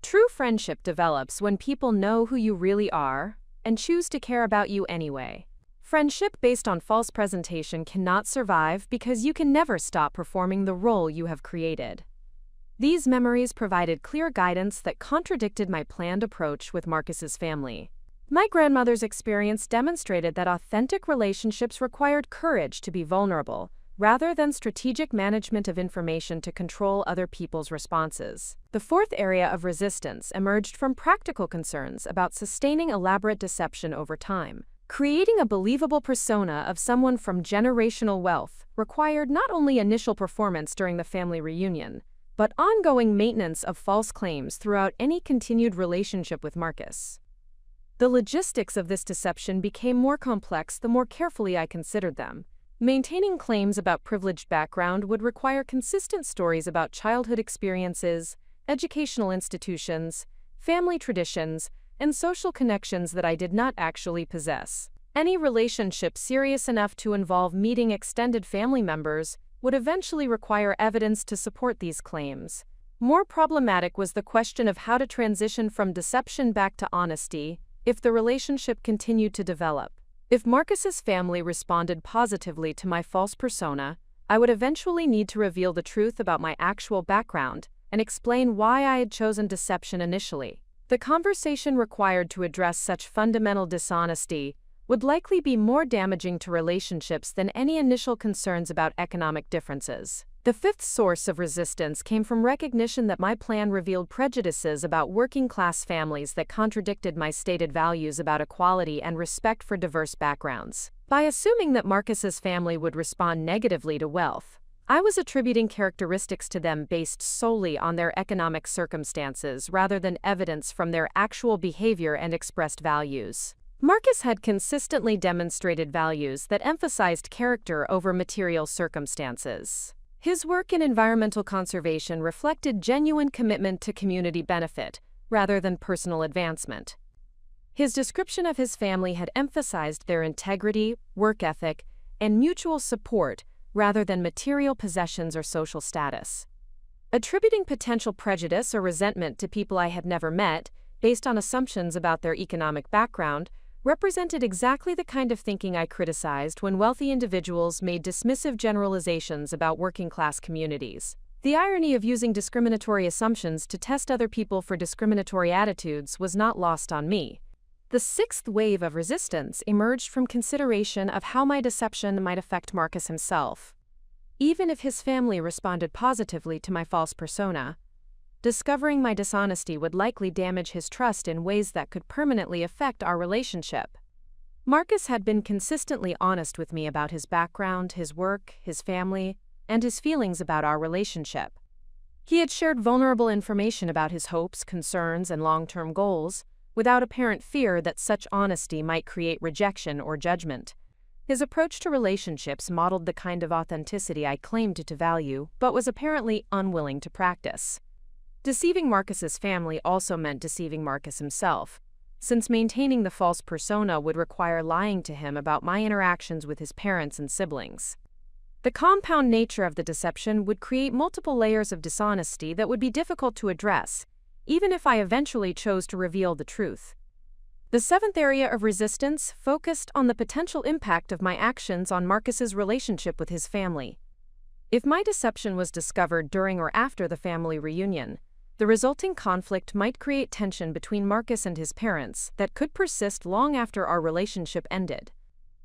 True friendship develops when people know who you really are and choose to care about you anyway. Friendship based on false presentation cannot survive because you can never stop performing the role you have created. These memories provided clear guidance that contradicted my planned approach with Marcus's family. My grandmother's experience demonstrated that authentic relationships required courage to be vulnerable, rather than strategic management of information to control other people's responses. The fourth area of resistance emerged from practical concerns about sustaining elaborate deception over time. Creating a believable persona of someone from generational wealth required not only initial performance during the family reunion, but ongoing maintenance of false claims throughout any continued relationship with Marcus. The logistics of this deception became more complex the more carefully I considered them. Maintaining claims about privileged background would require consistent stories about childhood experiences, educational institutions, family traditions, and social connections that I did not actually possess. Any relationship serious enough to involve meeting extended family members would eventually require evidence to support these claims. More problematic was the question of how to transition from deception back to honesty if the relationship continued to develop. If Marcus's family responded positively to my false persona, I would eventually need to reveal the truth about my actual background and explain why I had chosen deception initially. The conversation required to address such fundamental dishonesty would likely be more damaging to relationships than any initial concerns about economic differences. The fifth source of resistance came from recognition that my plan revealed prejudices about working-class families that contradicted my stated values about equality and respect for diverse backgrounds. By assuming that Marcus's family would respond negatively to wealth, I was attributing characteristics to them based solely on their economic circumstances rather than evidence from their actual behavior and expressed values. Marcus had consistently demonstrated values that emphasized character over material circumstances. His work in environmental conservation reflected genuine commitment to community benefit, rather than personal advancement. His description of his family had emphasized their integrity, work ethic, and mutual support, rather than material possessions or social status. Attributing potential prejudice or resentment to people I had never met, based on assumptions about their economic background, represented exactly the kind of thinking I criticized when wealthy individuals made dismissive generalizations about working-class communities. The irony of using discriminatory assumptions to test other people for discriminatory attitudes was not lost on me. The sixth wave of resistance emerged from consideration of how my deception might affect Marcus himself. Even if his family responded positively to my false persona, discovering my dishonesty would likely damage his trust in ways that could permanently affect our relationship. Marcus had been consistently honest with me about his background, his work, his family, and his feelings about our relationship. He had shared vulnerable information about his hopes, concerns, and long-term goals, without apparent fear that such honesty might create rejection or judgment. His approach to relationships modeled the kind of authenticity I claimed to value, but was apparently unwilling to practice. Deceiving Marcus's family also meant deceiving Marcus himself, since maintaining the false persona would require lying to him about my interactions with his parents and siblings. The compound nature of the deception would create multiple layers of dishonesty that would be difficult to address, even if I eventually chose to reveal the truth. The seventh area of resistance focused on the potential impact of my actions on Marcus's relationship with his family. If my deception was discovered during or after the family reunion, the resulting conflict might create tension between Marcus and his parents that could persist long after our relationship ended.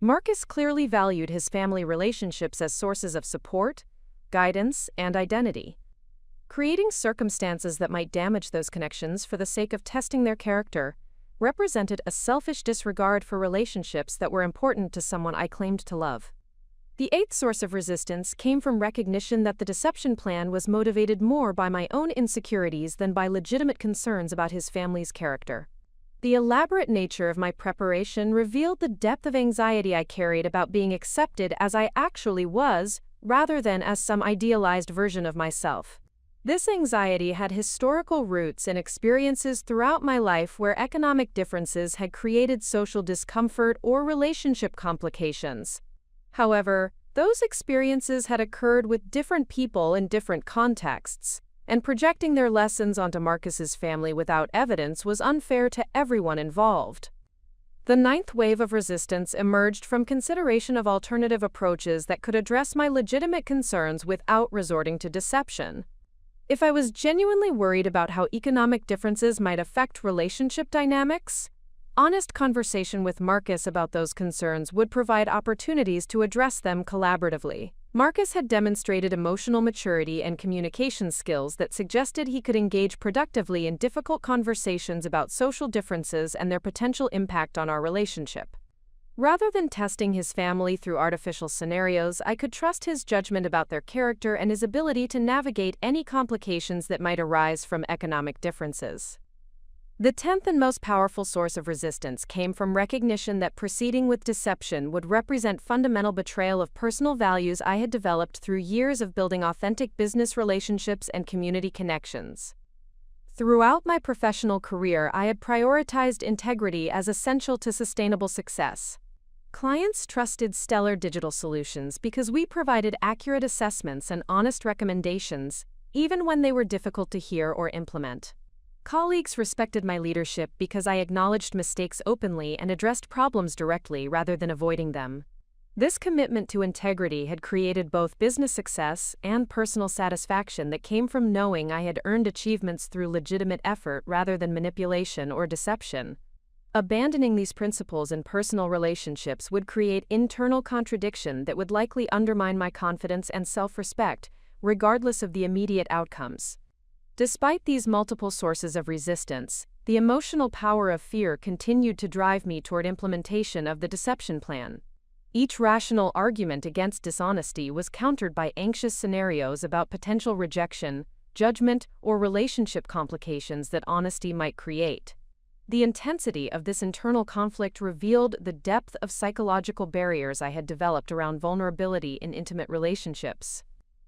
Marcus clearly valued his family relationships as sources of support, guidance, and identity. Creating circumstances that might damage those connections for the sake of testing their character represented a selfish disregard for relationships that were important to someone I claimed to love. The eighth source of resistance came from recognition that the deception plan was motivated more by my own insecurities than by legitimate concerns about his family's character. The elaborate nature of my preparation revealed the depth of anxiety I carried about being accepted as I actually was, rather than as some idealized version of myself. This anxiety had historical roots in experiences throughout my life where economic differences had created social discomfort or relationship complications. However, those experiences had occurred with different people in different contexts, and projecting their lessons onto Marcus's family without evidence was unfair to everyone involved. The ninth wave of resistance emerged from consideration of alternative approaches that could address my legitimate concerns without resorting to deception. If I was genuinely worried about how economic differences might affect relationship dynamics, honest conversation with Marcus about those concerns would provide opportunities to address them collaboratively. Marcus had demonstrated emotional maturity and communication skills that suggested he could engage productively in difficult conversations about social differences and their potential impact on our relationship. Rather than testing his family through artificial scenarios, I could trust his judgment about their character and his ability to navigate any complications that might arise from economic differences. The 10th and most powerful source of resistance came from recognition that proceeding with deception would represent fundamental betrayal of personal values I had developed through years of building authentic business relationships and community connections. Throughout my professional career, I had prioritized integrity as essential to sustainable success. Clients trusted Stellar Digital Solutions because we provided accurate assessments and honest recommendations, even when they were difficult to hear or implement. Colleagues respected my leadership because I acknowledged mistakes openly and addressed problems directly rather than avoiding them. This commitment to integrity had created both business success and personal satisfaction that came from knowing I had earned achievements through legitimate effort rather than manipulation or deception. Abandoning these principles in personal relationships would create internal contradiction that would likely undermine my confidence and self-respect, regardless of the immediate outcomes. Despite these multiple sources of resistance, the emotional power of fear continued to drive me toward implementation of the deception plan. Each rational argument against dishonesty was countered by anxious scenarios about potential rejection, judgment, or relationship complications that honesty might create. The intensity of this internal conflict revealed the depth of psychological barriers I had developed around vulnerability in intimate relationships.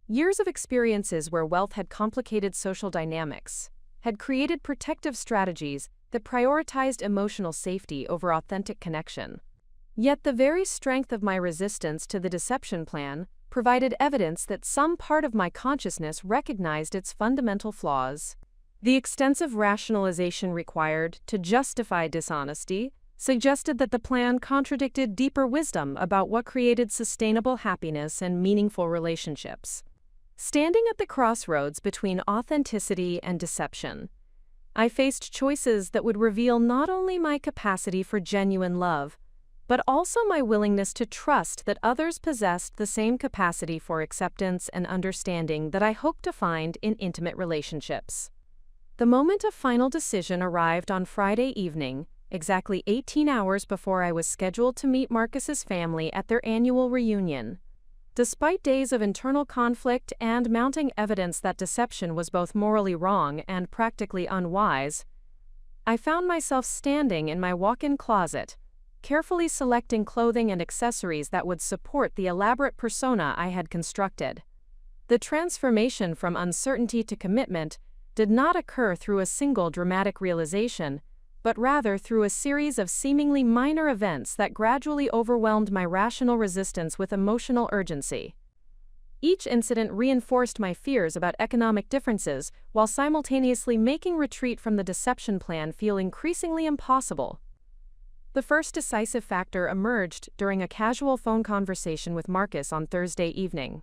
Years of experiences where wealth had complicated social dynamics had created protective strategies that prioritized emotional safety over authentic connection. Yet the very strength of my resistance to the deception plan provided evidence that some part of my consciousness recognized its fundamental flaws. The extensive rationalization required to justify dishonesty suggested that the plan contradicted deeper wisdom about what created sustainable happiness and meaningful relationships. Standing at the crossroads between authenticity and deception, I faced choices that would reveal not only my capacity for genuine love, but also my willingness to trust that others possessed the same capacity for acceptance and understanding that I hoped to find in intimate relationships. The moment of final decision arrived on Friday evening, exactly 18 hours before I was scheduled to meet Marcus's family at their annual reunion. Despite days of internal conflict and mounting evidence that deception was both morally wrong and practically unwise, I found myself standing in my walk-in closet, carefully selecting clothing and accessories that would support the elaborate persona I had constructed. The transformation from uncertainty to commitment did not occur through a single dramatic realization, but rather through a series of seemingly minor events that gradually overwhelmed my rational resistance with emotional urgency. Each incident reinforced my fears about economic differences while simultaneously making retreat from the deception plan feel increasingly impossible. The first decisive factor emerged during a casual phone conversation with Marcus on Thursday evening.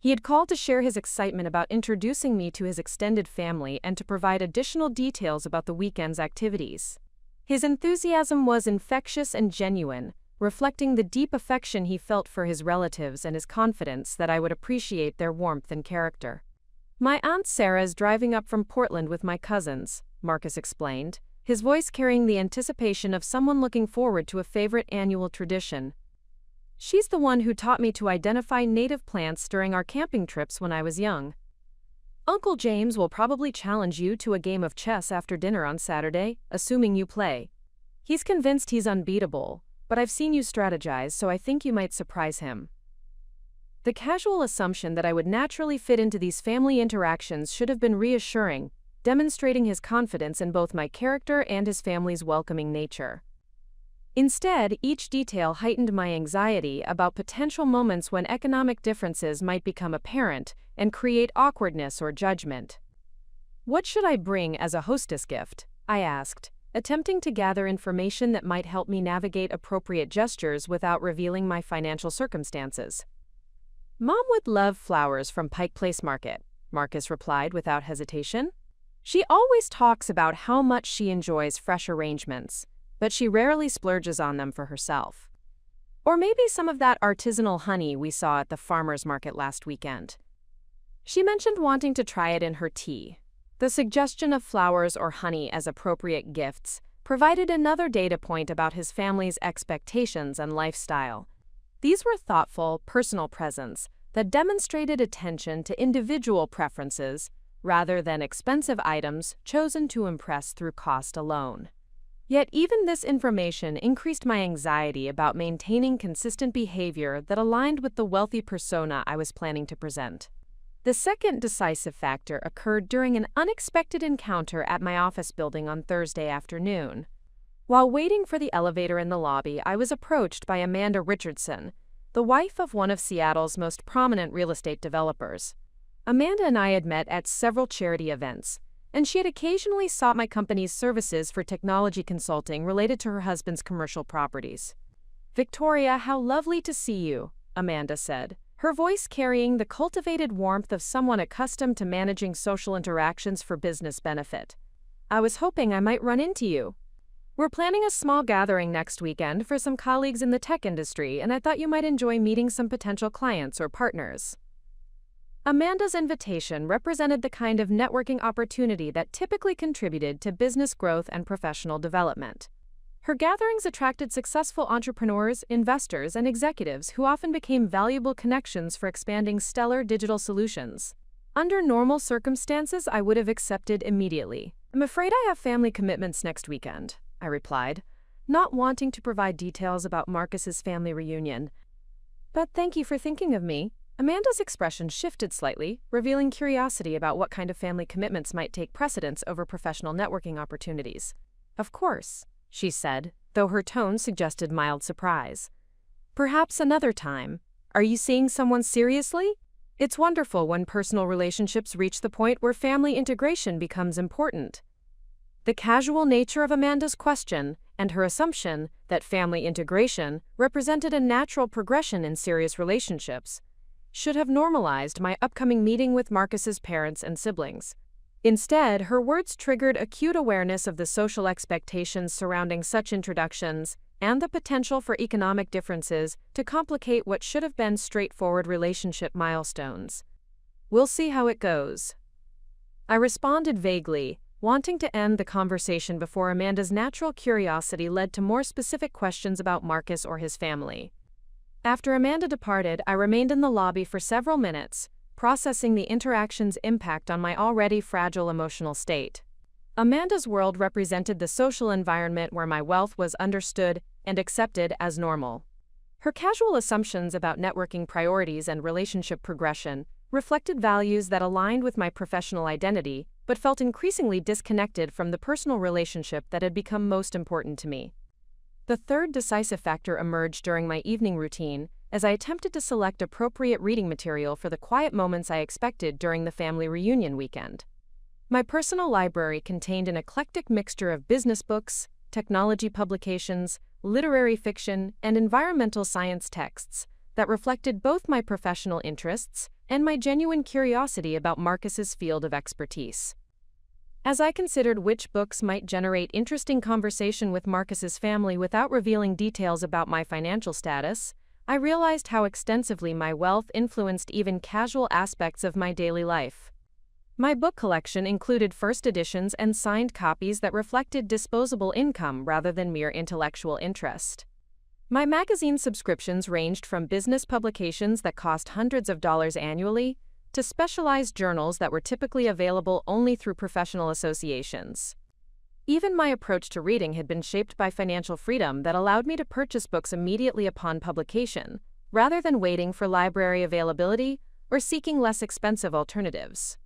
He had called to share his excitement about introducing me to his extended family and to provide additional details about the weekend's activities. His enthusiasm was infectious and genuine, reflecting the deep affection he felt for his relatives and his confidence that I would appreciate their warmth and character. "My Aunt Sarah's driving up from Portland with my cousins," Marcus explained, his voice carrying the anticipation of someone looking forward to a favorite annual tradition. "She's the one who taught me to identify native plants during our camping trips when I was young. Uncle James will probably challenge you to a game of chess after dinner on Saturday, assuming you play. He's convinced he's unbeatable, but I've seen you strategize, so I think you might surprise him." The casual assumption that I would naturally fit into these family interactions should have been reassuring, demonstrating his confidence in both my character and his family's welcoming nature. Instead, each detail heightened my anxiety about potential moments when economic differences might become apparent and create awkwardness or judgment. "What should I bring as a hostess gift?" I asked, attempting to gather information that might help me navigate appropriate gestures without revealing my financial circumstances. "Mom would love flowers from Pike Place Market," Marcus replied without hesitation. "She always talks about how much she enjoys fresh arrangements, but she rarely splurges on them for herself. Or maybe some of that artisanal honey we saw at the farmer's market last weekend. She mentioned wanting to try it in her tea." The suggestion of flowers or honey as appropriate gifts provided another data point about his family's expectations and lifestyle. These were thoughtful, personal presents that demonstrated attention to individual preferences rather than expensive items chosen to impress through cost alone. Yet even this information increased my anxiety about maintaining consistent behavior that aligned with the wealthy persona I was planning to present. The second decisive factor occurred during an unexpected encounter at my office building on Thursday afternoon. While waiting for the elevator in the lobby, I was approached by Amanda Richardson, the wife of one of Seattle's most prominent real estate developers. Amanda and I had met at several charity events, and she had occasionally sought my company's services for technology consulting related to her husband's commercial properties. "Victoria, how lovely to see you," Amanda said, her voice carrying the cultivated warmth of someone accustomed to managing social interactions for business benefit. "I was hoping I might run into you. We're planning a small gathering next weekend for some colleagues in the tech industry, and I thought you might enjoy meeting some potential clients or partners." Amanda's invitation represented the kind of networking opportunity that typically contributed to business growth and professional development. Her gatherings attracted successful entrepreneurs, investors, and executives who often became valuable connections for expanding stellar digital solutions. Under normal circumstances, I would have accepted immediately. "I'm afraid I have family commitments next weekend," I replied, not wanting to provide details about Marcus's family reunion. "But thank you for thinking of me." Amanda's expression shifted slightly, revealing curiosity about what kind of family commitments might take precedence over professional networking opportunities. "Of course," she said, though her tone suggested mild surprise. "Perhaps another time. Are you seeing someone seriously? It's wonderful when personal relationships reach the point where family integration becomes important." The casual nature of Amanda's question, and her assumption that family integration represented a natural progression in serious relationships, should have normalized my upcoming meeting with Marcus's parents and siblings. Instead, her words triggered acute awareness of the social expectations surrounding such introductions and the potential for economic differences to complicate what should have been straightforward relationship milestones. "We'll see how it goes," I responded vaguely, wanting to end the conversation before Amanda's natural curiosity led to more specific questions about Marcus or his family. After Amanda departed, I remained in the lobby for several minutes, processing the interaction's impact on my already fragile emotional state. Amanda's world represented the social environment where my wealth was understood and accepted as normal. Her casual assumptions about networking priorities and relationship progression reflected values that aligned with my professional identity, but felt increasingly disconnected from the personal relationship that had become most important to me. The third decisive factor emerged during my evening routine as I attempted to select appropriate reading material for the quiet moments I expected during the family reunion weekend. My personal library contained an eclectic mixture of business books, technology publications, literary fiction, and environmental science texts that reflected both my professional interests and my genuine curiosity about Marcus's field of expertise. As I considered which books might generate interesting conversation with Marcus's family without revealing details about my financial status, I realized how extensively my wealth influenced even casual aspects of my daily life. My book collection included first editions and signed copies that reflected disposable income rather than mere intellectual interest. My magazine subscriptions ranged from business publications that cost hundreds of dollars annually to specialized journals that were typically available only through professional associations. Even my approach to reading had been shaped by financial freedom that allowed me to purchase books immediately upon publication, rather than waiting for library availability or seeking less expensive alternatives.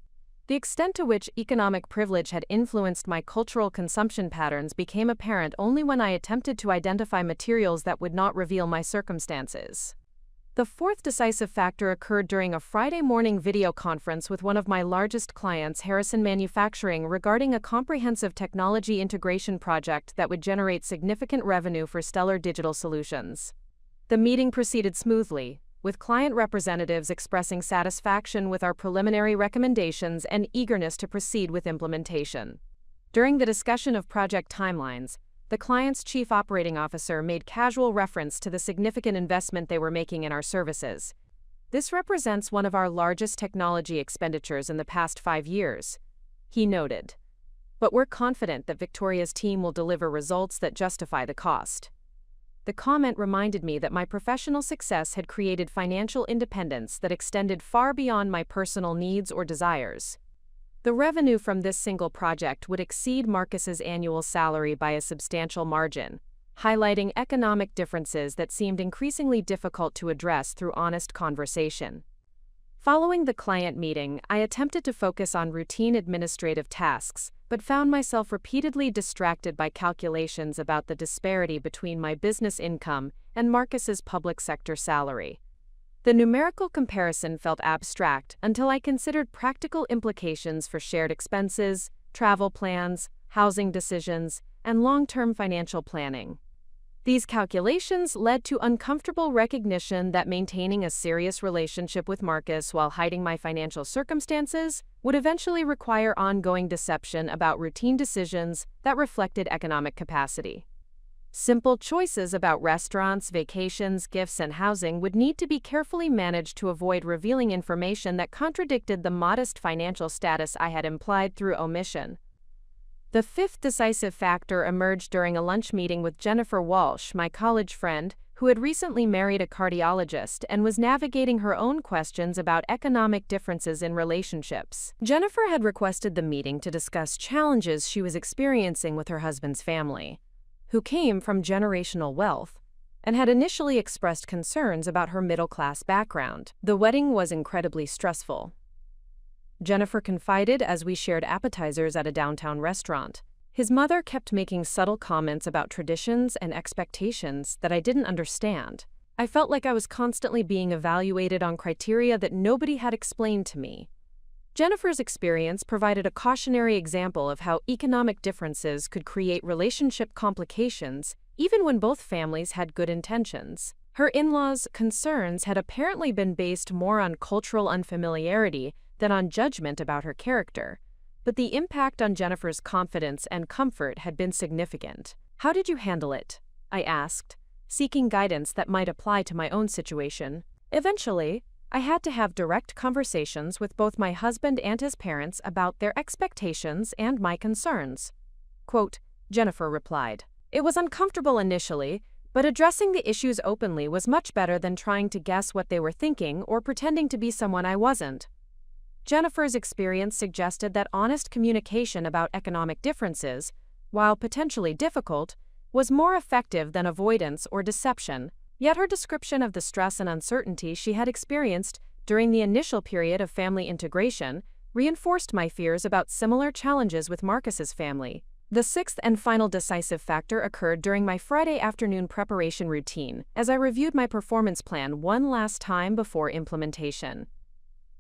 The extent to which economic privilege had influenced my cultural consumption patterns became apparent only when I attempted to identify materials that would not reveal my circumstances. The fourth decisive factor occurred during a Friday morning video conference with one of my largest clients, Harrison Manufacturing, regarding a comprehensive technology integration project that would generate significant revenue for Stellar Digital Solutions. The meeting proceeded smoothly, with client representatives expressing satisfaction with our preliminary recommendations and eagerness to proceed with implementation. During the discussion of project timelines, the client's chief operating officer made casual reference to the significant investment they were making in our services. "This represents one of our largest technology expenditures in the past 5 years," he noted. "But we're confident that Victoria's team will deliver results that justify the cost." The comment reminded me that my professional success had created financial independence that extended far beyond my personal needs or desires. The revenue from this single project would exceed Marcus's annual salary by a substantial margin, highlighting economic differences that seemed increasingly difficult to address through honest conversation. Following the client meeting, I attempted to focus on routine administrative tasks, but found myself repeatedly distracted by calculations about the disparity between my business income and Marcus's public sector salary. The numerical comparison felt abstract until I considered practical implications for shared expenses, travel plans, housing decisions, and long-term financial planning. These calculations led to uncomfortable recognition that maintaining a serious relationship with Marcus while hiding my financial circumstances would eventually require ongoing deception about routine decisions that reflected economic capacity. Simple choices about restaurants, vacations, gifts, and housing would need to be carefully managed to avoid revealing information that contradicted the modest financial status I had implied through omission. The fifth decisive factor emerged during a lunch meeting with Jennifer Walsh, my college friend, who had recently married a cardiologist and was navigating her own questions about economic differences in relationships. Jennifer had requested the meeting to discuss challenges she was experiencing with her husband's family, who came from generational wealth, and had initially expressed concerns about her middle-class background. The wedding was incredibly stressful, Jennifer confided as we shared appetizers at a downtown restaurant. His mother kept making subtle comments about traditions and expectations that I didn't understand. I felt like I was constantly being evaluated on criteria that nobody had explained to me. Jennifer's experience provided a cautionary example of how economic differences could create relationship complications, even when both families had good intentions. Her in-laws' concerns had apparently been based more on cultural unfamiliarity than on judgment about her character, but the impact on Jennifer's confidence and comfort had been significant. "How did you handle it?" I asked, seeking guidance that might apply to my own situation. "Eventually, I had to have direct conversations with both my husband and his parents about their expectations and my concerns." Quote, Jennifer replied. "It was uncomfortable initially, but addressing the issues openly was much better than trying to guess what they were thinking or pretending to be someone I wasn't." Jennifer's experience suggested that honest communication about economic differences, while potentially difficult, was more effective than avoidance or deception. Yet her description of the stress and uncertainty she had experienced during the initial period of family integration reinforced my fears about similar challenges with Marcus's family. The sixth and final decisive factor occurred during my Friday afternoon preparation routine, as I reviewed my performance plan one last time before implementation.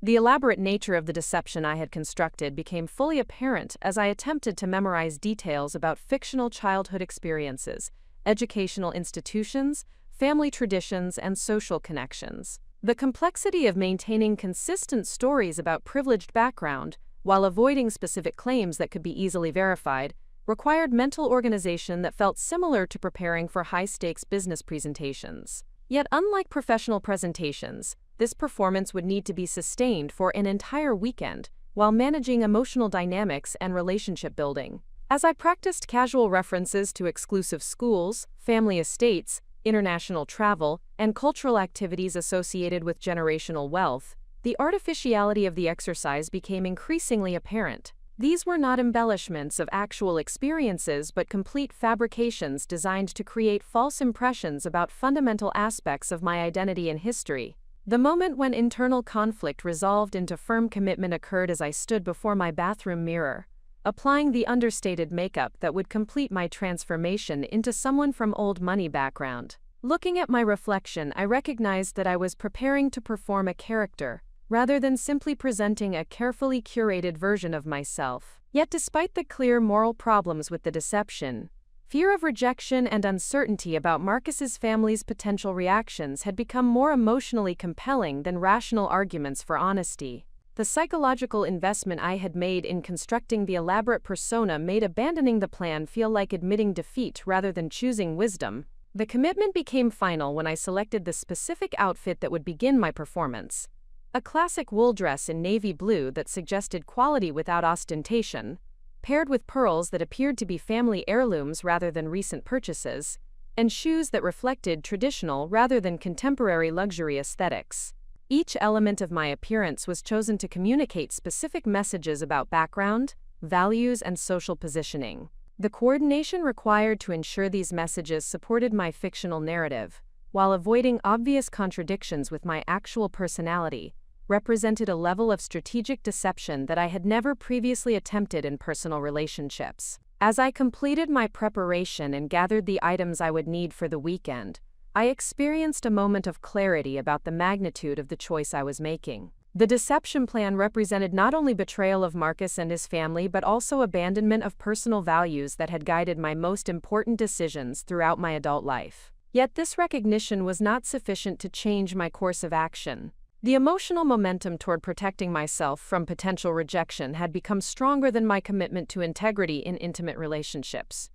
The elaborate nature of the deception I had constructed became fully apparent as I attempted to memorize details about fictional childhood experiences, educational institutions, family traditions, and social connections. The complexity of maintaining consistent stories about privileged background, while avoiding specific claims that could be easily verified, required mental organization that felt similar to preparing for high-stakes business presentations. Yet unlike professional presentations, this performance would need to be sustained for an entire weekend while managing emotional dynamics and relationship building. As I practiced casual references to exclusive schools, family estates, international travel, and cultural activities associated with generational wealth, the artificiality of the exercise became increasingly apparent. These were not embellishments of actual experiences but complete fabrications designed to create false impressions about fundamental aspects of my identity and history. The moment when internal conflict resolved into firm commitment occurred as I stood before my bathroom mirror, applying the understated makeup that would complete my transformation into someone from old money background. Looking at my reflection, I recognized that I was preparing to perform a character, rather than simply presenting a carefully curated version of myself. Yet despite the clear moral problems with the deception, fear of rejection and uncertainty about Marcus's family's potential reactions had become more emotionally compelling than rational arguments for honesty. The psychological investment I had made in constructing the elaborate persona made abandoning the plan feel like admitting defeat rather than choosing wisdom. The commitment became final when I selected the specific outfit that would begin my performance. A classic wool dress in navy blue that suggested quality without ostentation, paired with pearls that appeared to be family heirlooms rather than recent purchases, and shoes that reflected traditional rather than contemporary luxury aesthetics. Each element of my appearance was chosen to communicate specific messages about background, values, and social positioning. The coordination required to ensure these messages supported my fictional narrative, while avoiding obvious contradictions with my actual personality, represented a level of strategic deception that I had never previously attempted in personal relationships. As I completed my preparation and gathered the items I would need for the weekend, I experienced a moment of clarity about the magnitude of the choice I was making. The deception plan represented not only betrayal of Marcus and his family but also abandonment of personal values that had guided my most important decisions throughout my adult life. Yet this recognition was not sufficient to change my course of action. The emotional momentum toward protecting myself from potential rejection had become stronger than my commitment to integrity in intimate relationships.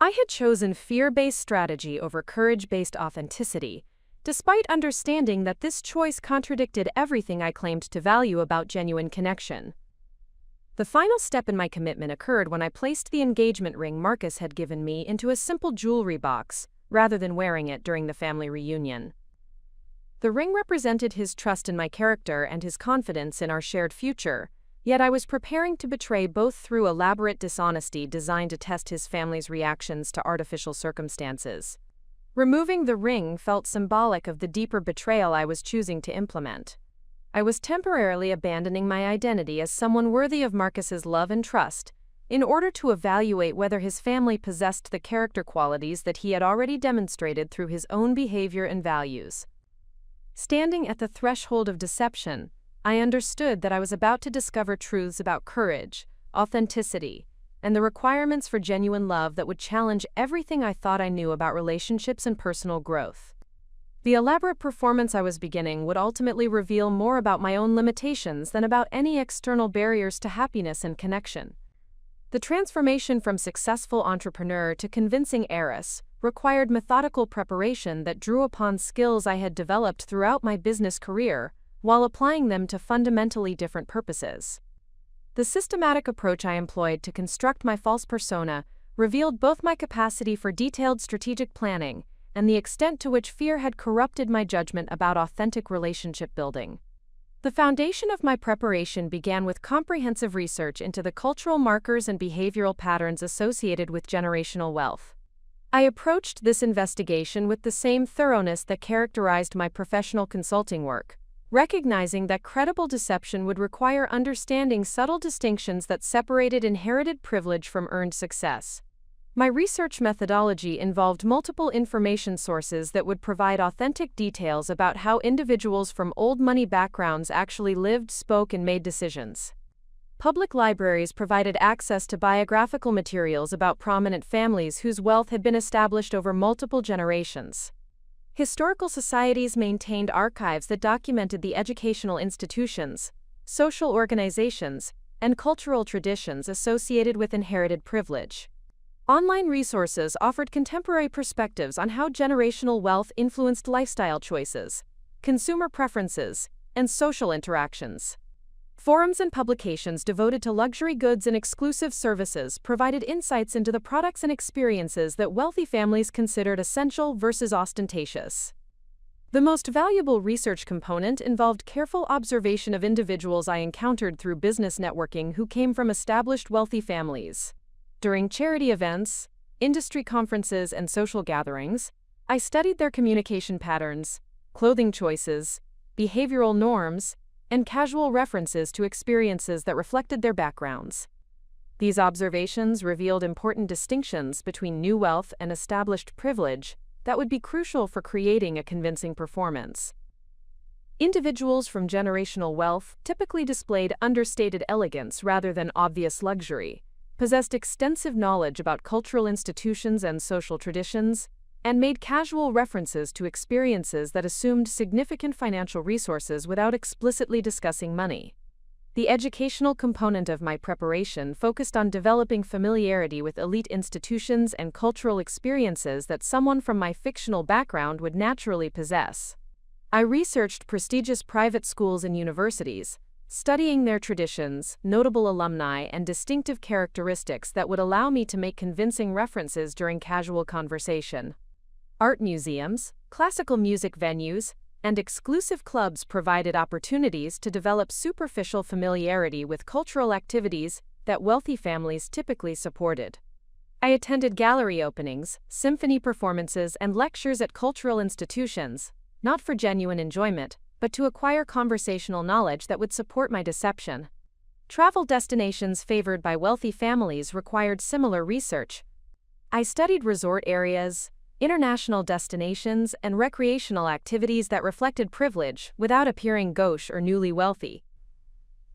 I had chosen fear-based strategy over courage-based authenticity, despite understanding that this choice contradicted everything I claimed to value about genuine connection. The final step in my commitment occurred when I placed the engagement ring Marcus had given me into a simple jewelry box, rather than wearing it during the family reunion. The ring represented his trust in my character and his confidence in our shared future, yet I was preparing to betray both through elaborate dishonesty designed to test his family's reactions to artificial circumstances. Removing the ring felt symbolic of the deeper betrayal I was choosing to implement. I was temporarily abandoning my identity as someone worthy of Marcus's love and trust, in order to evaluate whether his family possessed the character qualities that he had already demonstrated through his own behavior and values. Standing at the threshold of deception, I understood that I was about to discover truths about courage, authenticity, and the requirements for genuine love that would challenge everything I thought I knew about relationships and personal growth. The elaborate performance I was beginning would ultimately reveal more about my own limitations than about any external barriers to happiness and connection. The transformation from successful entrepreneur to convincing heiress required methodical preparation that drew upon skills I had developed throughout my business career, while applying them to fundamentally different purposes. The systematic approach I employed to construct my false persona revealed both my capacity for detailed strategic planning and the extent to which fear had corrupted my judgment about authentic relationship building. The foundation of my preparation began with comprehensive research into the cultural markers and behavioral patterns associated with generational wealth. I approached this investigation with the same thoroughness that characterized my professional consulting work, recognizing that credible deception would require understanding subtle distinctions that separated inherited privilege from earned success. My research methodology involved multiple information sources that would provide authentic details about how individuals from old money backgrounds actually lived, spoke, and made decisions. Public libraries provided access to biographical materials about prominent families whose wealth had been established over multiple generations. Historical societies maintained archives that documented the educational institutions, social organizations, and cultural traditions associated with inherited privilege. Online resources offered contemporary perspectives on how generational wealth influenced lifestyle choices, consumer preferences, and social interactions. Forums and publications devoted to luxury goods and exclusive services provided insights into the products and experiences that wealthy families considered essential versus ostentatious. The most valuable research component involved careful observation of individuals I encountered through business networking who came from established wealthy families. During charity events, industry conferences, and social gatherings, I studied their communication patterns, clothing choices, behavioral norms, and casual references to experiences that reflected their backgrounds. These observations revealed important distinctions between new wealth and established privilege that would be crucial for creating a convincing performance. Individuals from generational wealth typically displayed understated elegance rather than obvious luxury, possessed extensive knowledge about cultural institutions and social traditions, and made casual references to experiences that assumed significant financial resources without explicitly discussing money. The educational component of my preparation focused on developing familiarity with elite institutions and cultural experiences that someone from my fictional background would naturally possess. I researched prestigious private schools and universities, studying their traditions, notable alumni, and distinctive characteristics that would allow me to make convincing references during casual conversation. Art museums, classical music venues, and exclusive clubs provided opportunities to develop superficial familiarity with cultural activities that wealthy families typically supported. I attended gallery openings, symphony performances, and lectures at cultural institutions, not for genuine enjoyment, but but to acquire conversational knowledge that would support my deception. Travel destinations favored by wealthy families required similar research. I studied resort areas, international destinations, and recreational activities that reflected privilege without appearing gauche or newly wealthy.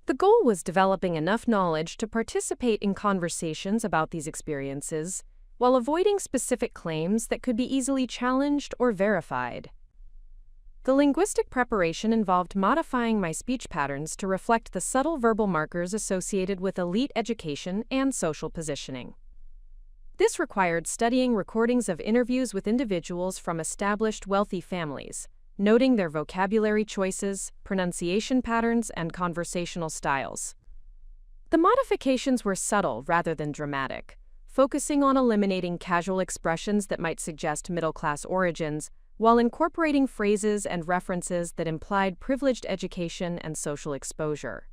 The goal was developing enough knowledge to participate in conversations about these experiences, while avoiding specific claims that could be easily challenged or verified. The linguistic preparation involved modifying my speech patterns to reflect the subtle verbal markers associated with elite education and social positioning. This required studying recordings of interviews with individuals from established wealthy families, noting their vocabulary choices, pronunciation patterns, and conversational styles. The modifications were subtle rather than dramatic, focusing on eliminating casual expressions that might suggest middle-class origins, while incorporating phrases and references that implied privileged education and social exposure.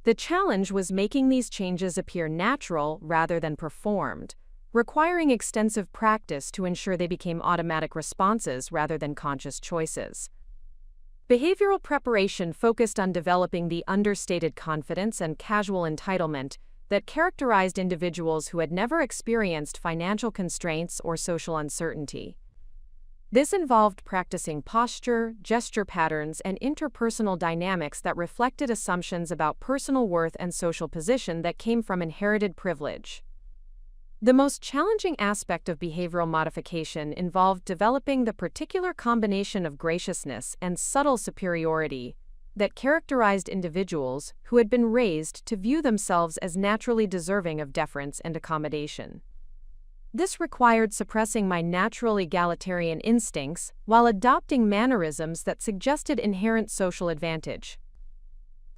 The challenge was making these changes appear natural rather than performed, requiring extensive practice to ensure they became automatic responses rather than conscious choices. Behavioral preparation focused on developing the understated confidence and casual entitlement that characterized individuals who had never experienced financial constraints or social uncertainty. This involved practicing posture, gesture patterns, and interpersonal dynamics that reflected assumptions about personal worth and social position that came from inherited privilege. The most challenging aspect of behavioral modification involved developing the particular combination of graciousness and subtle superiority that characterized individuals who had been raised to view themselves as naturally deserving of deference and accommodation. This required suppressing my natural egalitarian instincts while adopting mannerisms that suggested inherent social advantage.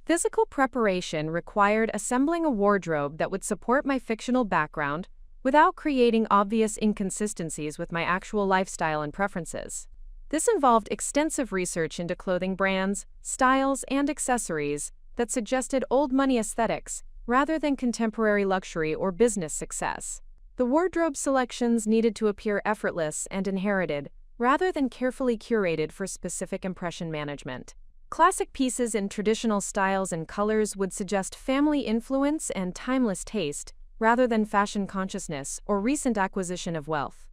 Physical preparation required assembling a wardrobe that would support my fictional background without creating obvious inconsistencies with my actual lifestyle and preferences. This involved extensive research into clothing brands, styles, and accessories that suggested old money aesthetics rather than contemporary luxury or business success. The wardrobe selections needed to appear effortless and inherited, rather than carefully curated for specific impression management. Classic pieces in traditional styles and colors would suggest family influence and timeless taste, rather than fashion consciousness or recent acquisition of wealth.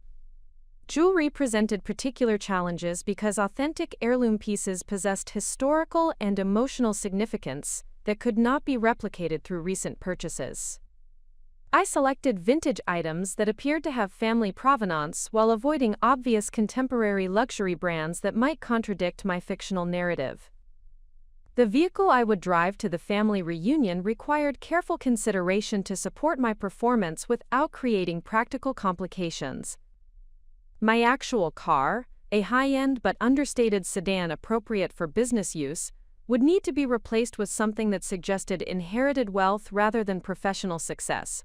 Jewelry presented particular challenges because authentic heirloom pieces possessed historical and emotional significance that could not be replicated through recent purchases. I selected vintage items that appeared to have family provenance while avoiding obvious contemporary luxury brands that might contradict my fictional narrative. The vehicle I would drive to the family reunion required careful consideration to support my performance without creating practical complications. My actual car, a high-end but understated sedan appropriate for business use, would need to be replaced with something that suggested inherited wealth rather than professional success.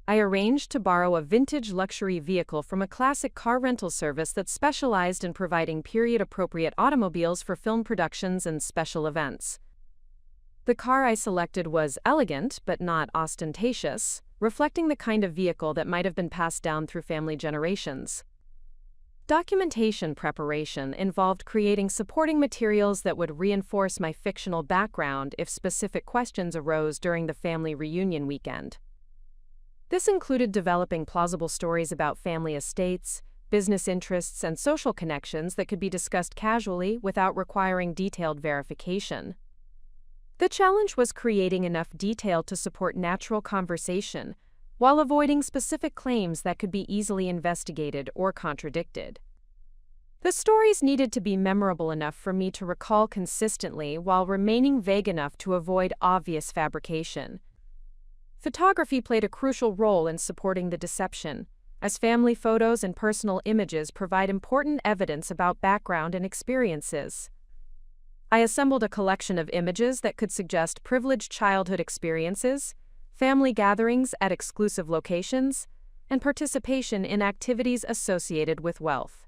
I arranged to borrow a vintage luxury vehicle from a classic car rental service that specialized in providing period-appropriate automobiles for film productions and special events. The car I selected was elegant but not ostentatious, reflecting the kind of vehicle that might have been passed down through family generations. Documentation preparation involved creating supporting materials that would reinforce my fictional background if specific questions arose during the family reunion weekend. This included developing plausible stories about family estates, business interests, and social connections that could be discussed casually without requiring detailed verification. The challenge was creating enough detail to support natural conversation, while avoiding specific claims that could be easily investigated or contradicted. The stories needed to be memorable enough for me to recall consistently while remaining vague enough to avoid obvious fabrication. Photography played a crucial role in supporting the deception, as family photos and personal images provide important evidence about background and experiences. I assembled a collection of images that could suggest privileged childhood experiences, family gatherings at exclusive locations, and participation in activities associated with wealth.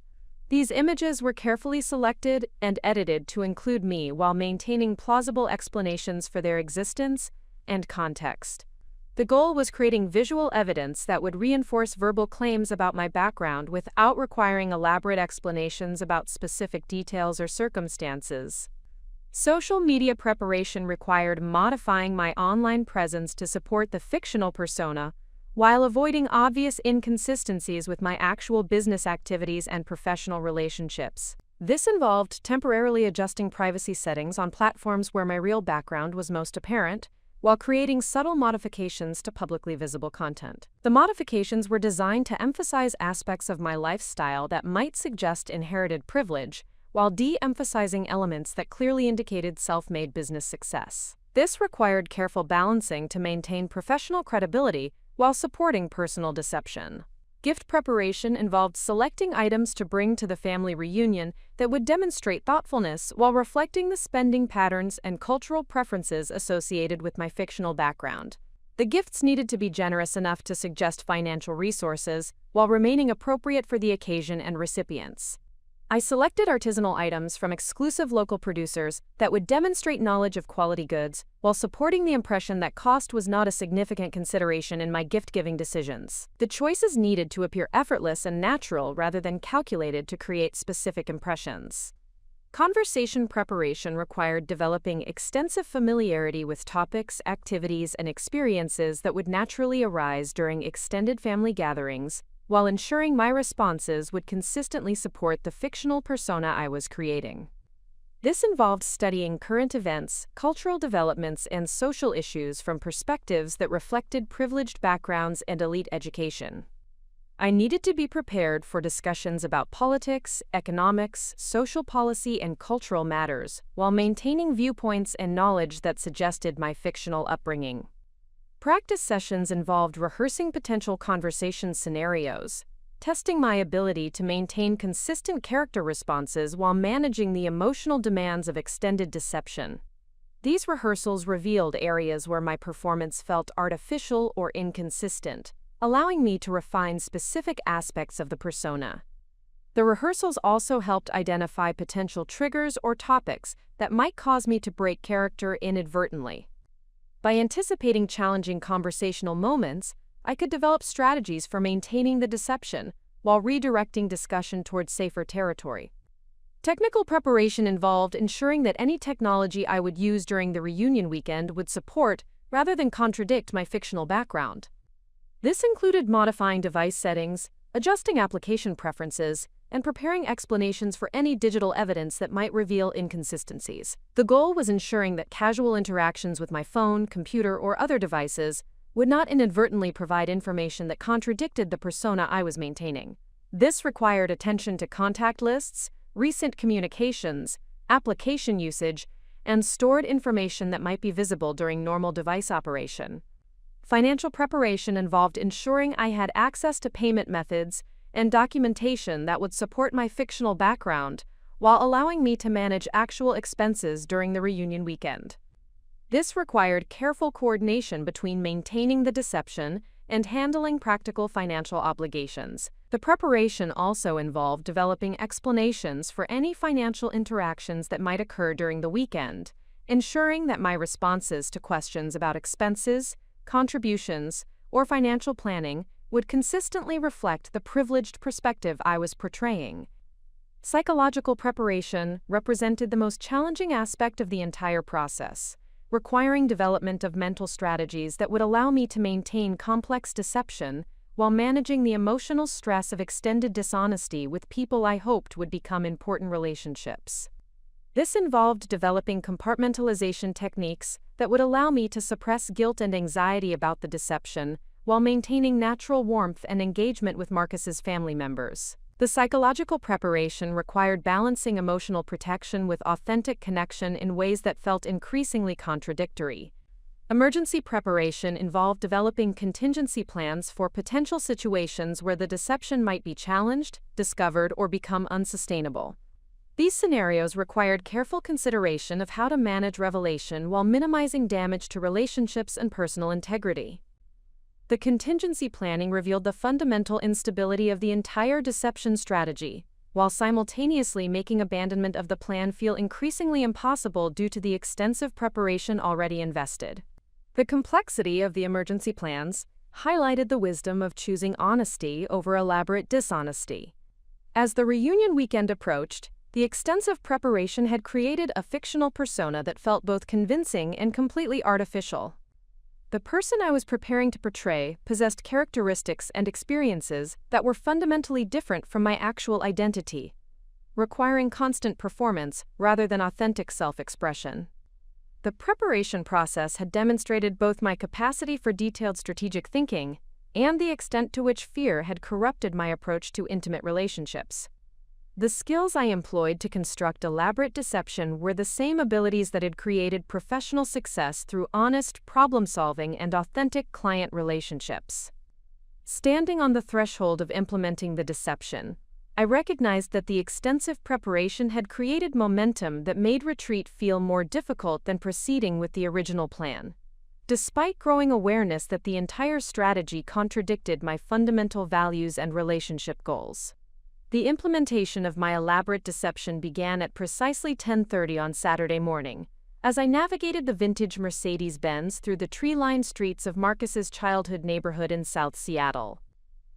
These images were carefully selected and edited to include me while maintaining plausible explanations for their existence and context. The goal was creating visual evidence that would reinforce verbal claims about my background without requiring elaborate explanations about specific details or circumstances. Social media preparation required modifying my online presence to support the fictional persona, while avoiding obvious inconsistencies with my actual business activities and professional relationships. This involved temporarily adjusting privacy settings on platforms where my real background was most apparent, while creating subtle modifications to publicly visible content. The modifications were designed to emphasize aspects of my lifestyle that might suggest inherited privilege, while de-emphasizing elements that clearly indicated self-made business success. This required careful balancing to maintain professional credibility while supporting personal deception. Gift preparation involved selecting items to bring to the family reunion that would demonstrate thoughtfulness while reflecting the spending patterns and cultural preferences associated with my fictional background. The gifts needed to be generous enough to suggest financial resources while remaining appropriate for the occasion and recipients. I selected artisanal items from exclusive local producers that would demonstrate knowledge of quality goods while supporting the impression that cost was not a significant consideration in my gift-giving decisions. The choices needed to appear effortless and natural rather than calculated to create specific impressions. Conversation preparation required developing extensive familiarity with topics, activities, and experiences that would naturally arise during extended family gatherings, while ensuring my responses would consistently support the fictional persona I was creating. This involved studying current events, cultural developments, and social issues from perspectives that reflected privileged backgrounds and elite education. I needed to be prepared for discussions about politics, economics, social policy, and cultural matters, while maintaining viewpoints and knowledge that suggested my fictional upbringing. Practice sessions involved rehearsing potential conversation scenarios, testing my ability to maintain consistent character responses while managing the emotional demands of extended deception. These rehearsals revealed areas where my performance felt artificial or inconsistent, allowing me to refine specific aspects of the persona. The rehearsals also helped identify potential triggers or topics that might cause me to break character inadvertently. By anticipating challenging conversational moments, I could develop strategies for maintaining the deception while redirecting discussion towards safer territory. Technical preparation involved ensuring that any technology I would use during the reunion weekend would support rather than contradict my fictional background. This included modifying device settings, adjusting application preferences, and preparing explanations for any digital evidence that might reveal inconsistencies. The goal was ensuring that casual interactions with my phone, computer, or other devices would not inadvertently provide information that contradicted the persona I was maintaining. This required attention to contact lists, recent communications, application usage, and stored information that might be visible during normal device operation. Financial preparation involved ensuring I had access to payment methods and documentation that would support my fictional background, while allowing me to manage actual expenses during the reunion weekend. This required careful coordination between maintaining the deception and handling practical financial obligations. The preparation also involved developing explanations for any financial interactions that might occur during the weekend, ensuring that my responses to questions about expenses, contributions, or financial planning would consistently reflect the privileged perspective I was portraying. Psychological preparation represented the most challenging aspect of the entire process, requiring development of mental strategies that would allow me to maintain complex deception while managing the emotional stress of extended dishonesty with people I hoped would become important relationships. This involved developing compartmentalization techniques that would allow me to suppress guilt and anxiety about the deception while maintaining natural warmth and engagement with Marcus's family members. The psychological preparation required balancing emotional protection with authentic connection in ways that felt increasingly contradictory. Emergency preparation involved developing contingency plans for potential situations where the deception might be challenged, discovered, or become unsustainable. These scenarios required careful consideration of how to manage revelation while minimizing damage to relationships and personal integrity. The contingency planning revealed the fundamental instability of the entire deception strategy, while simultaneously making abandonment of the plan feel increasingly impossible due to the extensive preparation already invested. The complexity of the emergency plans highlighted the wisdom of choosing honesty over elaborate dishonesty. As the reunion weekend approached, the extensive preparation had created a fictional persona that felt both convincing and completely artificial. The person I was preparing to portray possessed characteristics and experiences that were fundamentally different from my actual identity, requiring constant performance rather than authentic self-expression. The preparation process had demonstrated both my capacity for detailed strategic thinking and the extent to which fear had corrupted my approach to intimate relationships. The skills I employed to construct elaborate deception were the same abilities that had created professional success through honest problem-solving and authentic client relationships. Standing on the threshold of implementing the deception, I recognized that the extensive preparation had created momentum that made retreat feel more difficult than proceeding with the original plan. Despite growing awareness that the entire strategy contradicted my fundamental values and relationship goals. The implementation of my elaborate deception began at precisely 10:30 on Saturday morning, as I navigated the vintage Mercedes-Benz through the tree-lined streets of Marcus's childhood neighborhood in South Seattle.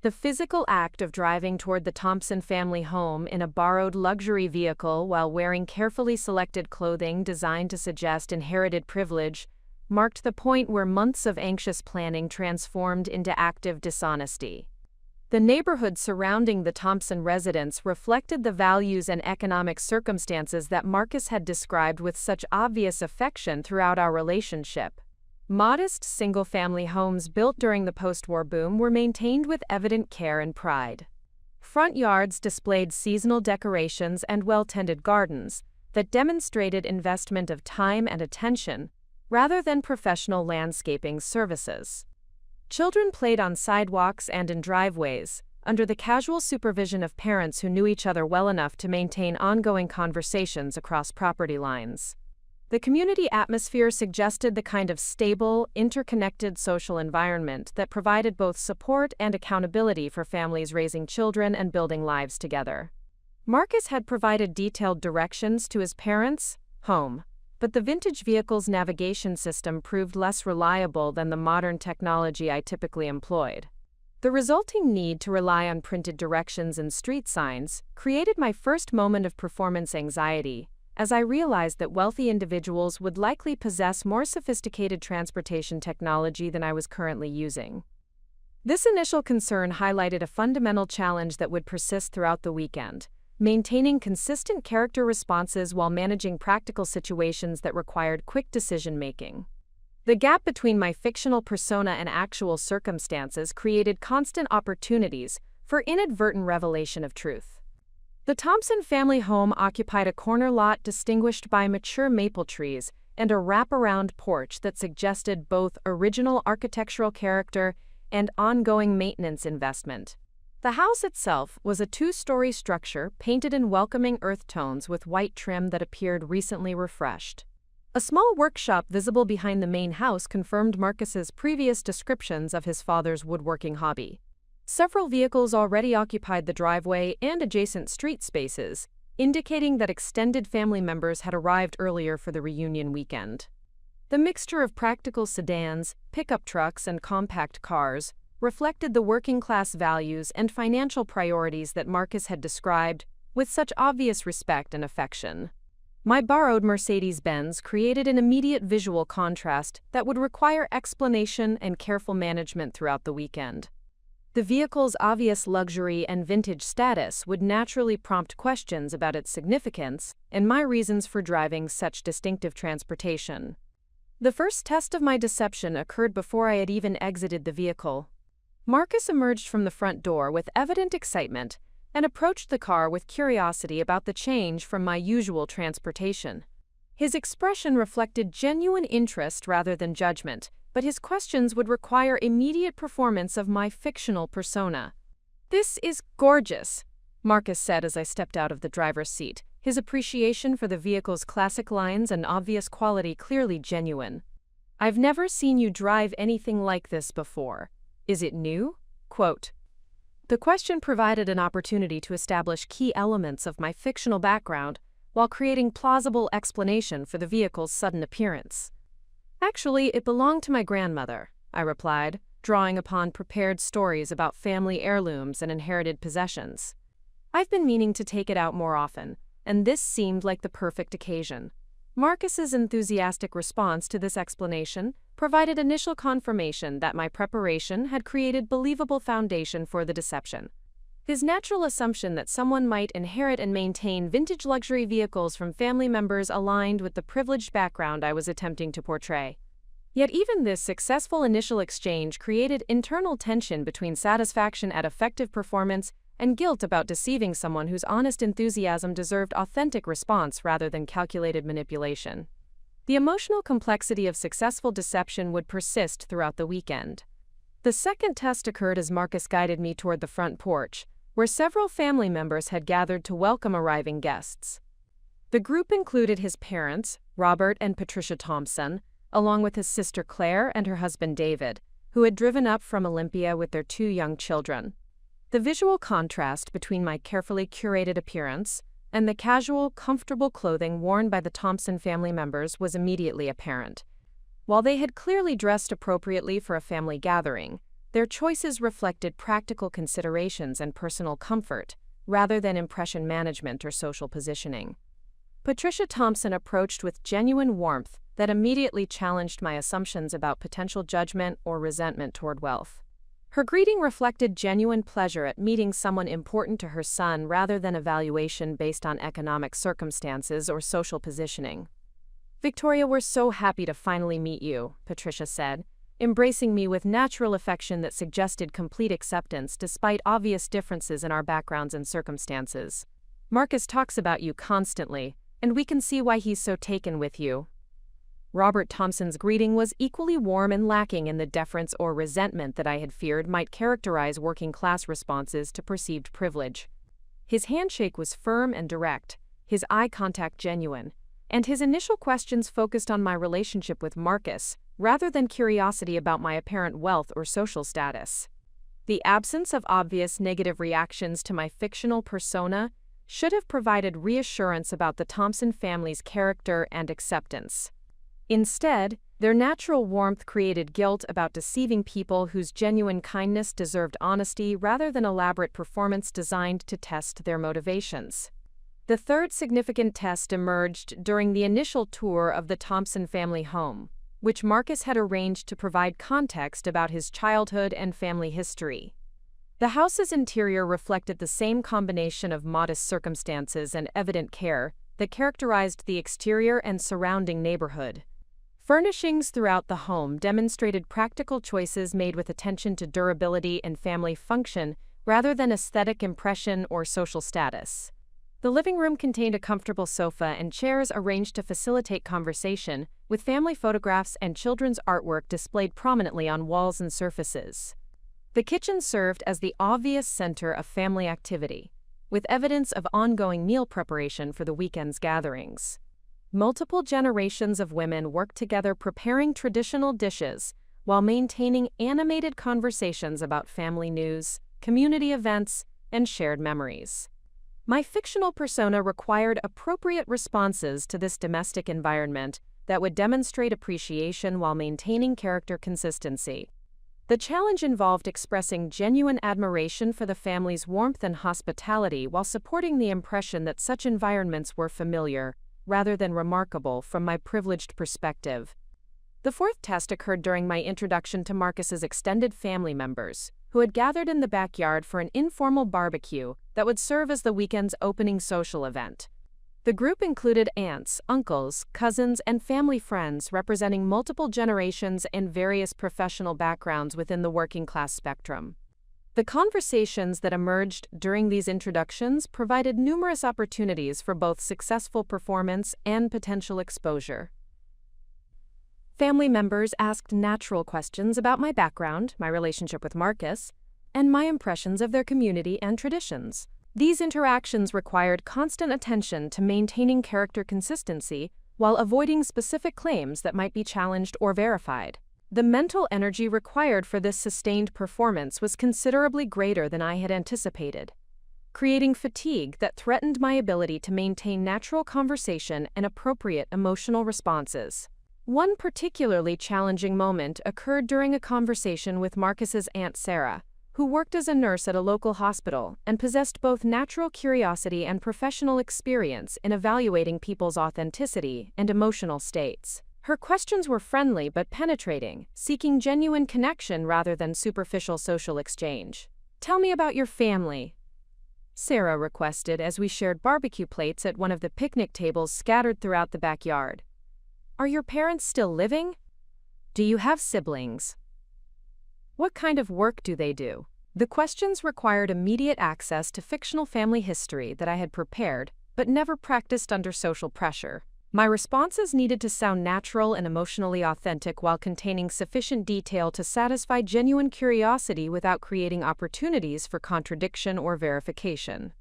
The physical act of driving toward the Thompson family home in a borrowed luxury vehicle while wearing carefully selected clothing designed to suggest inherited privilege marked the point where months of anxious planning transformed into active dishonesty. The neighborhood surrounding the Thompson residence reflected the values and economic circumstances that Marcus had described with such obvious affection throughout our relationship. Modest single-family homes built during the post-war boom were maintained with evident care and pride. Front yards displayed seasonal decorations and well-tended gardens that demonstrated investment of time and attention rather than professional landscaping services. Children played on sidewalks and in driveways, under the casual supervision of parents who knew each other well enough to maintain ongoing conversations across property lines. The community atmosphere suggested the kind of stable, interconnected social environment that provided both support and accountability for families raising children and building lives together. Marcus had provided detailed directions to his parents' home, but the vintage vehicle's navigation system proved less reliable than the modern technology I typically employed. The resulting need to rely on printed directions and street signs created my first moment of performance anxiety, as I realized that wealthy individuals would likely possess more sophisticated transportation technology than I was currently using. This initial concern highlighted a fundamental challenge that would persist throughout the weekend: maintaining consistent character responses while managing practical situations that required quick decision-making. The gap between my fictional persona and actual circumstances created constant opportunities for inadvertent revelation of truth. The Thompson family home occupied a corner lot distinguished by mature maple trees and a wraparound porch that suggested both original architectural character and ongoing maintenance investment. The house itself was a two-story structure painted in welcoming earth tones with white trim that appeared recently refreshed. A small workshop visible behind the main house confirmed Marcus's previous descriptions of his father's woodworking hobby. Several vehicles already occupied the driveway and adjacent street spaces, indicating that extended family members had arrived earlier for the reunion weekend. The mixture of practical sedans, pickup trucks, and compact cars reflected the working-class values and financial priorities that Marcus had described with such obvious respect and affection. My borrowed Mercedes-Benz created an immediate visual contrast that would require explanation and careful management throughout the weekend. The vehicle's obvious luxury and vintage status would naturally prompt questions about its significance and my reasons for driving such distinctive transportation. The first test of my deception occurred before I had even exited the vehicle. Marcus emerged from the front door with evident excitement and approached the car with curiosity about the change from my usual transportation. His expression reflected genuine interest rather than judgment, but his questions would require immediate performance of my fictional persona. "This is gorgeous," Marcus said as I stepped out of the driver's seat, his appreciation for the vehicle's classic lines and obvious quality clearly genuine. "I've never seen you drive anything like this before. Is it new?" Quote. The question provided an opportunity to establish key elements of my fictional background while creating plausible explanation for the vehicle's sudden appearance. Actually, it belonged to my grandmother, I replied, drawing upon prepared stories about family heirlooms and inherited possessions. I've been meaning to take it out more often, and this seemed like the perfect occasion. Marcus's enthusiastic response to this explanation provided initial confirmation that my preparation had created believable foundation for the deception. His natural assumption that someone might inherit and maintain vintage luxury vehicles from family members aligned with the privileged background I was attempting to portray. Yet even this successful initial exchange created internal tension between satisfaction at effective performance and guilt about deceiving someone whose honest enthusiasm deserved authentic response rather than calculated manipulation. The emotional complexity of successful deception would persist throughout the weekend. The second test occurred as Marcus guided me toward the front porch, where several family members had gathered to welcome arriving guests. The group included his parents, Robert and Patricia Thompson, along with his sister Claire and her husband David, who had driven up from Olympia with their 2 young children. The visual contrast between my carefully curated appearance and the casual, comfortable clothing worn by the Thompson family members was immediately apparent. While they had clearly dressed appropriately for a family gathering, their choices reflected practical considerations and personal comfort, rather than impression management or social positioning. Patricia Thompson approached with genuine warmth that immediately challenged my assumptions about potential judgment or resentment toward wealth. Her greeting reflected genuine pleasure at meeting someone important to her son rather than evaluation based on economic circumstances or social positioning. "Victoria, we're so happy to finally meet you," Patricia said, embracing me with natural affection that suggested complete acceptance despite obvious differences in our backgrounds and circumstances. "Marcus talks about you constantly, and we can see why he's so taken with you." Robert Thompson's greeting was equally warm and lacking in the deference or resentment that I had feared might characterize working-class responses to perceived privilege. His handshake was firm and direct, his eye contact genuine, and his initial questions focused on my relationship with Marcus, rather than curiosity about my apparent wealth or social status. The absence of obvious negative reactions to my fictional persona should have provided reassurance about the Thompson family's character and acceptance. Instead, their natural warmth created guilt about deceiving people whose genuine kindness deserved honesty rather than elaborate performance designed to test their motivations. The third significant test emerged during the initial tour of the Thompson family home, which Marcus had arranged to provide context about his childhood and family history. The house's interior reflected the same combination of modest circumstances and evident care that characterized the exterior and surrounding neighborhood. Furnishings throughout the home demonstrated practical choices made with attention to durability and family function rather than aesthetic impression or social status. The living room contained a comfortable sofa and chairs arranged to facilitate conversation, with family photographs and children's artwork displayed prominently on walls and surfaces. The kitchen served as the obvious center of family activity, with evidence of ongoing meal preparation for the weekend's gatherings. Multiple generations of women worked together preparing traditional dishes while maintaining animated conversations about family news, community events, and shared memories. My fictional persona required appropriate responses to this domestic environment that would demonstrate appreciation while maintaining character consistency. The challenge involved expressing genuine admiration for the family's warmth and hospitality while supporting the impression that such environments were familiar, rather than remarkable from my privileged perspective. The fourth test occurred during my introduction to Marcus's extended family members, who had gathered in the backyard for an informal barbecue that would serve as the weekend's opening social event. The group included aunts, uncles, cousins, and family friends representing multiple generations and various professional backgrounds within the working-class spectrum. The conversations that emerged during these introductions provided numerous opportunities for both successful performance and potential exposure. Family members asked natural questions about my background, my relationship with Marcus, and my impressions of their community and traditions. These interactions required constant attention to maintaining character consistency while avoiding specific claims that might be challenged or verified. The mental energy required for this sustained performance was considerably greater than I had anticipated, creating fatigue that threatened my ability to maintain natural conversation and appropriate emotional responses. One particularly challenging moment occurred during a conversation with Marcus's Aunt Sarah, who worked as a nurse at a local hospital and possessed both natural curiosity and professional experience in evaluating people's authenticity and emotional states. Her questions were friendly but penetrating, seeking genuine connection rather than superficial social exchange. "Tell me about your family," Sarah requested as we shared barbecue plates at one of the picnic tables scattered throughout the backyard. "Are your parents still living? Do you have siblings? What kind of work do they do?" The questions required immediate access to fictional family history that I had prepared but never practiced under social pressure. My responses needed to sound natural and emotionally authentic while containing sufficient detail to satisfy genuine curiosity without creating opportunities for contradiction or verification.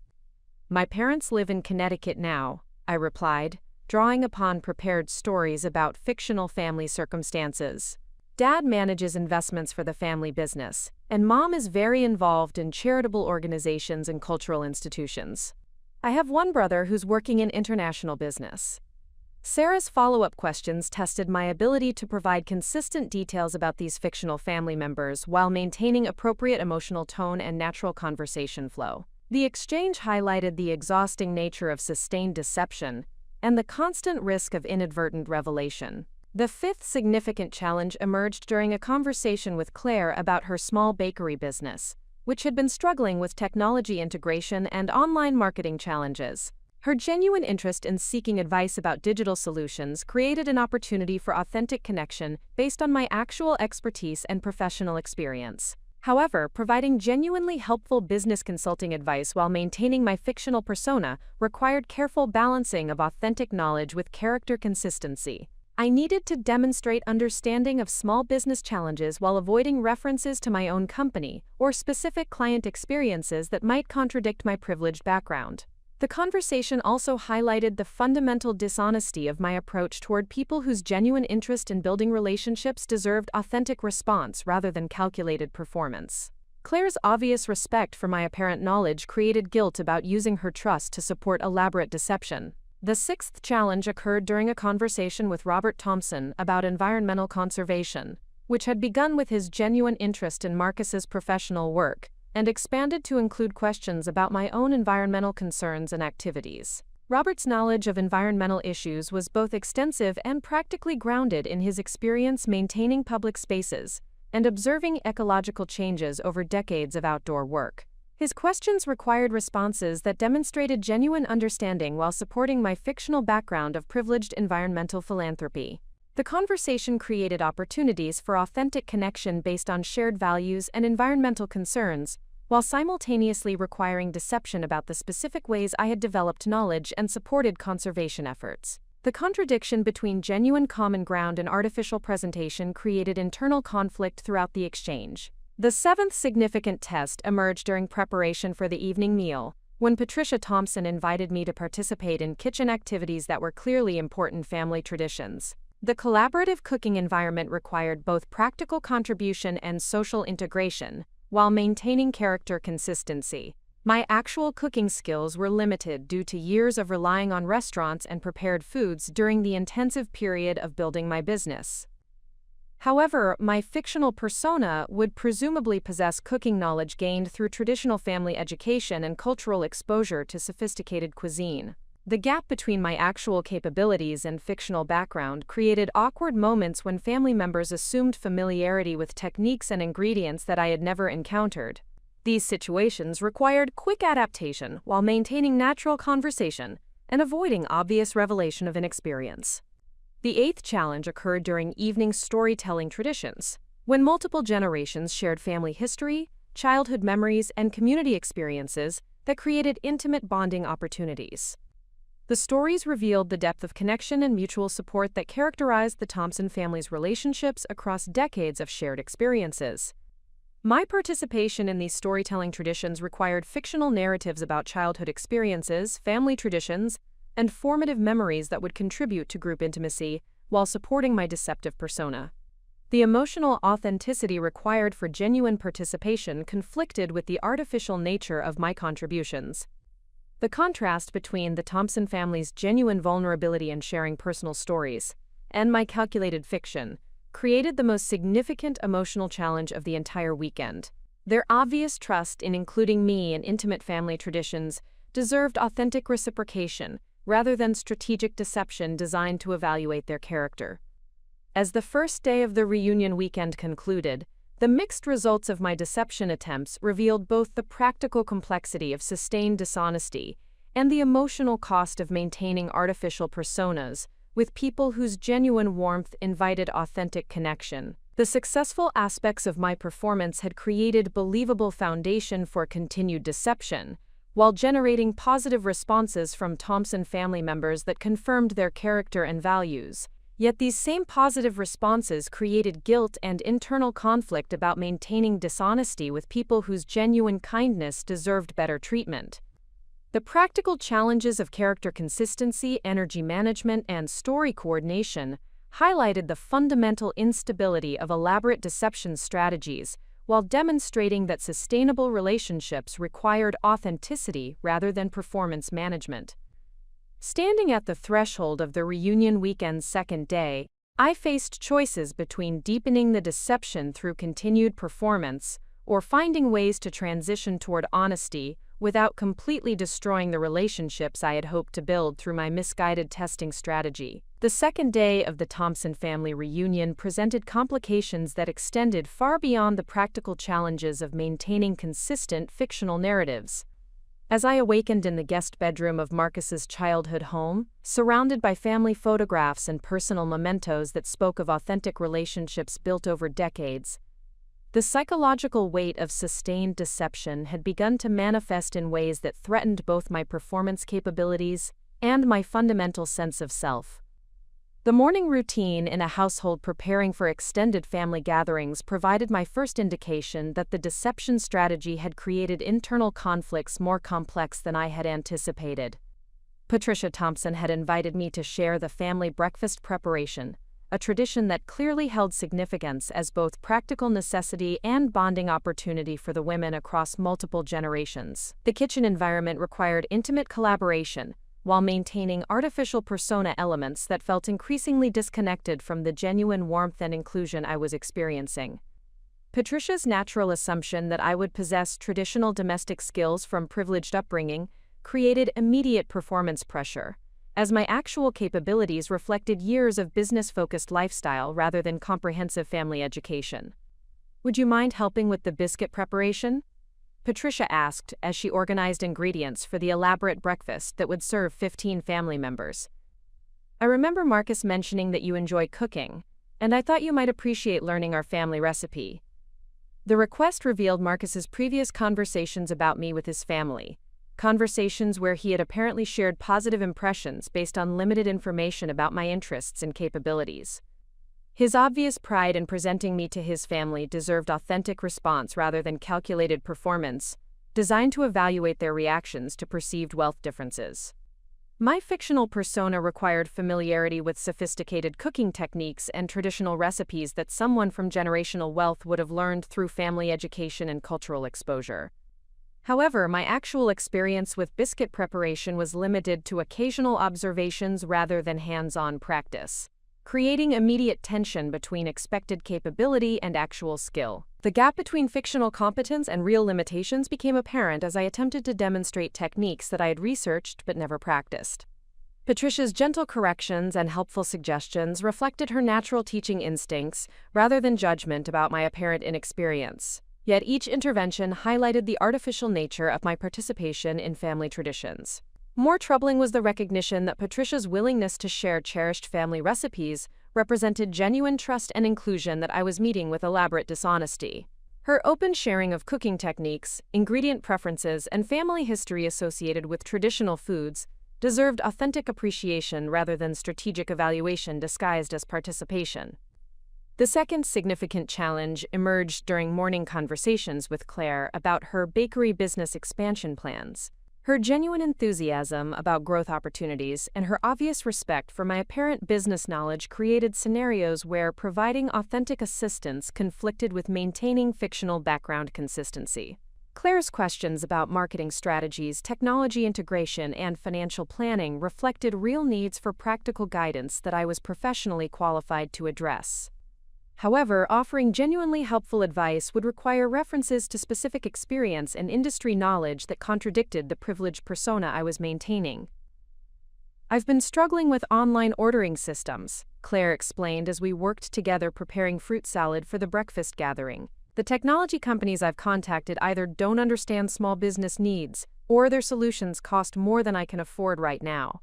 "My parents live in Connecticut now," I replied, drawing upon prepared stories about fictional family circumstances. "Dad manages investments for the family business, and Mom is very involved in charitable organizations and cultural institutions. I have one brother who's working in international business." Sarah's follow-up questions tested my ability to provide consistent details about these fictional family members while maintaining appropriate emotional tone and natural conversation flow. The exchange highlighted the exhausting nature of sustained deception and the constant risk of inadvertent revelation. The fifth significant challenge emerged during a conversation with Claire about her small bakery business, which had been struggling with technology integration and online marketing challenges. Her genuine interest in seeking advice about digital solutions created an opportunity for authentic connection based on my actual expertise and professional experience. However, providing genuinely helpful business consulting advice while maintaining my fictional persona required careful balancing of authentic knowledge with character consistency. I needed to demonstrate understanding of small business challenges while avoiding references to my own company or specific client experiences that might contradict my privileged background. The conversation also highlighted the fundamental dishonesty of my approach toward people whose genuine interest in building relationships deserved authentic response rather than calculated performance. Claire's obvious respect for my apparent knowledge created guilt about using her trust to support elaborate deception. The sixth challenge occurred during a conversation with Robert Thompson about environmental conservation, which had begun with his genuine interest in Marcus's professional work and expanded to include questions about my own environmental concerns and activities. Robert's knowledge of environmental issues was both extensive and practically grounded in his experience maintaining public spaces and observing ecological changes over decades of outdoor work. His questions required responses that demonstrated genuine understanding while supporting my fictional background of privileged environmental philanthropy. The conversation created opportunities for authentic connection based on shared values and environmental concerns, while simultaneously requiring deception about the specific ways I had developed knowledge and supported conservation efforts. The contradiction between genuine common ground and artificial presentation created internal conflict throughout the exchange. The seventh significant test emerged during preparation for the evening meal, when Patricia Thompson invited me to participate in kitchen activities that were clearly important family traditions. The collaborative cooking environment required both practical contribution and social integration, while maintaining character consistency. My actual cooking skills were limited due to years of relying on restaurants and prepared foods during the intensive period of building my business. However, my fictional persona would presumably possess cooking knowledge gained through traditional family education and cultural exposure to sophisticated cuisine. The gap between my actual capabilities and fictional background created awkward moments when family members assumed familiarity with techniques and ingredients that I had never encountered. These situations required quick adaptation while maintaining natural conversation and avoiding obvious revelation of inexperience. The eighth challenge occurred during evening storytelling traditions, when multiple generations shared family history, childhood memories, and community experiences that created intimate bonding opportunities. The stories revealed the depth of connection and mutual support that characterized the Thompson family's relationships across decades of shared experiences. My participation in these storytelling traditions required fictional narratives about childhood experiences, family traditions, and formative memories that would contribute to group intimacy while supporting my deceptive persona. The emotional authenticity required for genuine participation conflicted with the artificial nature of my contributions. The contrast between the Thompson family's genuine vulnerability in sharing personal stories and my calculated fiction, created the most significant emotional challenge of the entire weekend. Their obvious trust in including me in intimate family traditions deserved authentic reciprocation rather than strategic deception designed to evaluate their character. As the first day of the reunion weekend concluded, the mixed results of my deception attempts revealed both the practical complexity of sustained dishonesty and the emotional cost of maintaining artificial personas with people whose genuine warmth invited authentic connection. The successful aspects of my performance had created believable foundation for continued deception, while generating positive responses from Thompson family members that confirmed their character and values. Yet these same positive responses created guilt and internal conflict about maintaining dishonesty with people whose genuine kindness deserved better treatment. The practical challenges of character consistency, energy management, and story coordination highlighted the fundamental instability of elaborate deception strategies, while demonstrating that sustainable relationships required authenticity rather than performance management. Standing at the threshold of the reunion weekend's second day, I faced choices between deepening the deception through continued performance or finding ways to transition toward honesty without completely destroying the relationships I had hoped to build through my misguided testing strategy. The second day of the Thompson family reunion presented complications that extended far beyond the practical challenges of maintaining consistent fictional narratives. As I awakened in the guest bedroom of Marcus's childhood home, surrounded by family photographs and personal mementos that spoke of authentic relationships built over decades, the psychological weight of sustained deception had begun to manifest in ways that threatened both my performance capabilities and my fundamental sense of self. The morning routine in a household preparing for extended family gatherings provided my first indication that the deception strategy had created internal conflicts more complex than I had anticipated. Patricia Thompson had invited me to share the family breakfast preparation, a tradition that clearly held significance as both practical necessity and bonding opportunity for the women across multiple generations. The kitchen environment required intimate collaboration, while maintaining artificial persona elements that felt increasingly disconnected from the genuine warmth and inclusion I was experiencing. Patricia's natural assumption that I would possess traditional domestic skills from privileged upbringing created immediate performance pressure, as my actual capabilities reflected years of business-focused lifestyle rather than comprehensive family education. "Would you mind helping with the biscuit preparation?" Patricia asked as she organized ingredients for the elaborate breakfast that would serve 15 family members. "I remember Marcus mentioning that you enjoy cooking, and I thought you might appreciate learning our family recipe." The request revealed Marcus's previous conversations about me with his family, conversations where he had apparently shared positive impressions based on limited information about my interests and capabilities. His obvious pride in presenting me to his family deserved authentic response rather than calculated performance, designed to evaluate their reactions to perceived wealth differences. My fictional persona required familiarity with sophisticated cooking techniques and traditional recipes that someone from generational wealth would have learned through family education and cultural exposure. However, my actual experience with biscuit preparation was limited to occasional observations rather than hands-on practice, creating immediate tension between expected capability and actual skill. The gap between fictional competence and real limitations became apparent as I attempted to demonstrate techniques that I had researched but never practiced. Patricia's gentle corrections and helpful suggestions reflected her natural teaching instincts rather than judgment about my apparent inexperience. Yet each intervention highlighted the artificial nature of my participation in family traditions. More troubling was the recognition that Patricia's willingness to share cherished family recipes represented genuine trust and inclusion that I was meeting with elaborate dishonesty. Her open sharing of cooking techniques, ingredient preferences, and family history associated with traditional foods deserved authentic appreciation rather than strategic evaluation disguised as participation. The second significant challenge emerged during morning conversations with Claire about her bakery business expansion plans. Her genuine enthusiasm about growth opportunities and her obvious respect for my apparent business knowledge created scenarios where providing authentic assistance conflicted with maintaining fictional background consistency. Claire's questions about marketing strategies, technology integration, and financial planning reflected real needs for practical guidance that I was professionally qualified to address. However, offering genuinely helpful advice would require references to specific experience and industry knowledge that contradicted the privileged persona I was maintaining. "I've been struggling with online ordering systems," Claire explained as we worked together preparing fruit salad for the breakfast gathering. "The technology companies I've contacted either don't understand small business needs, or their solutions cost more than I can afford right now."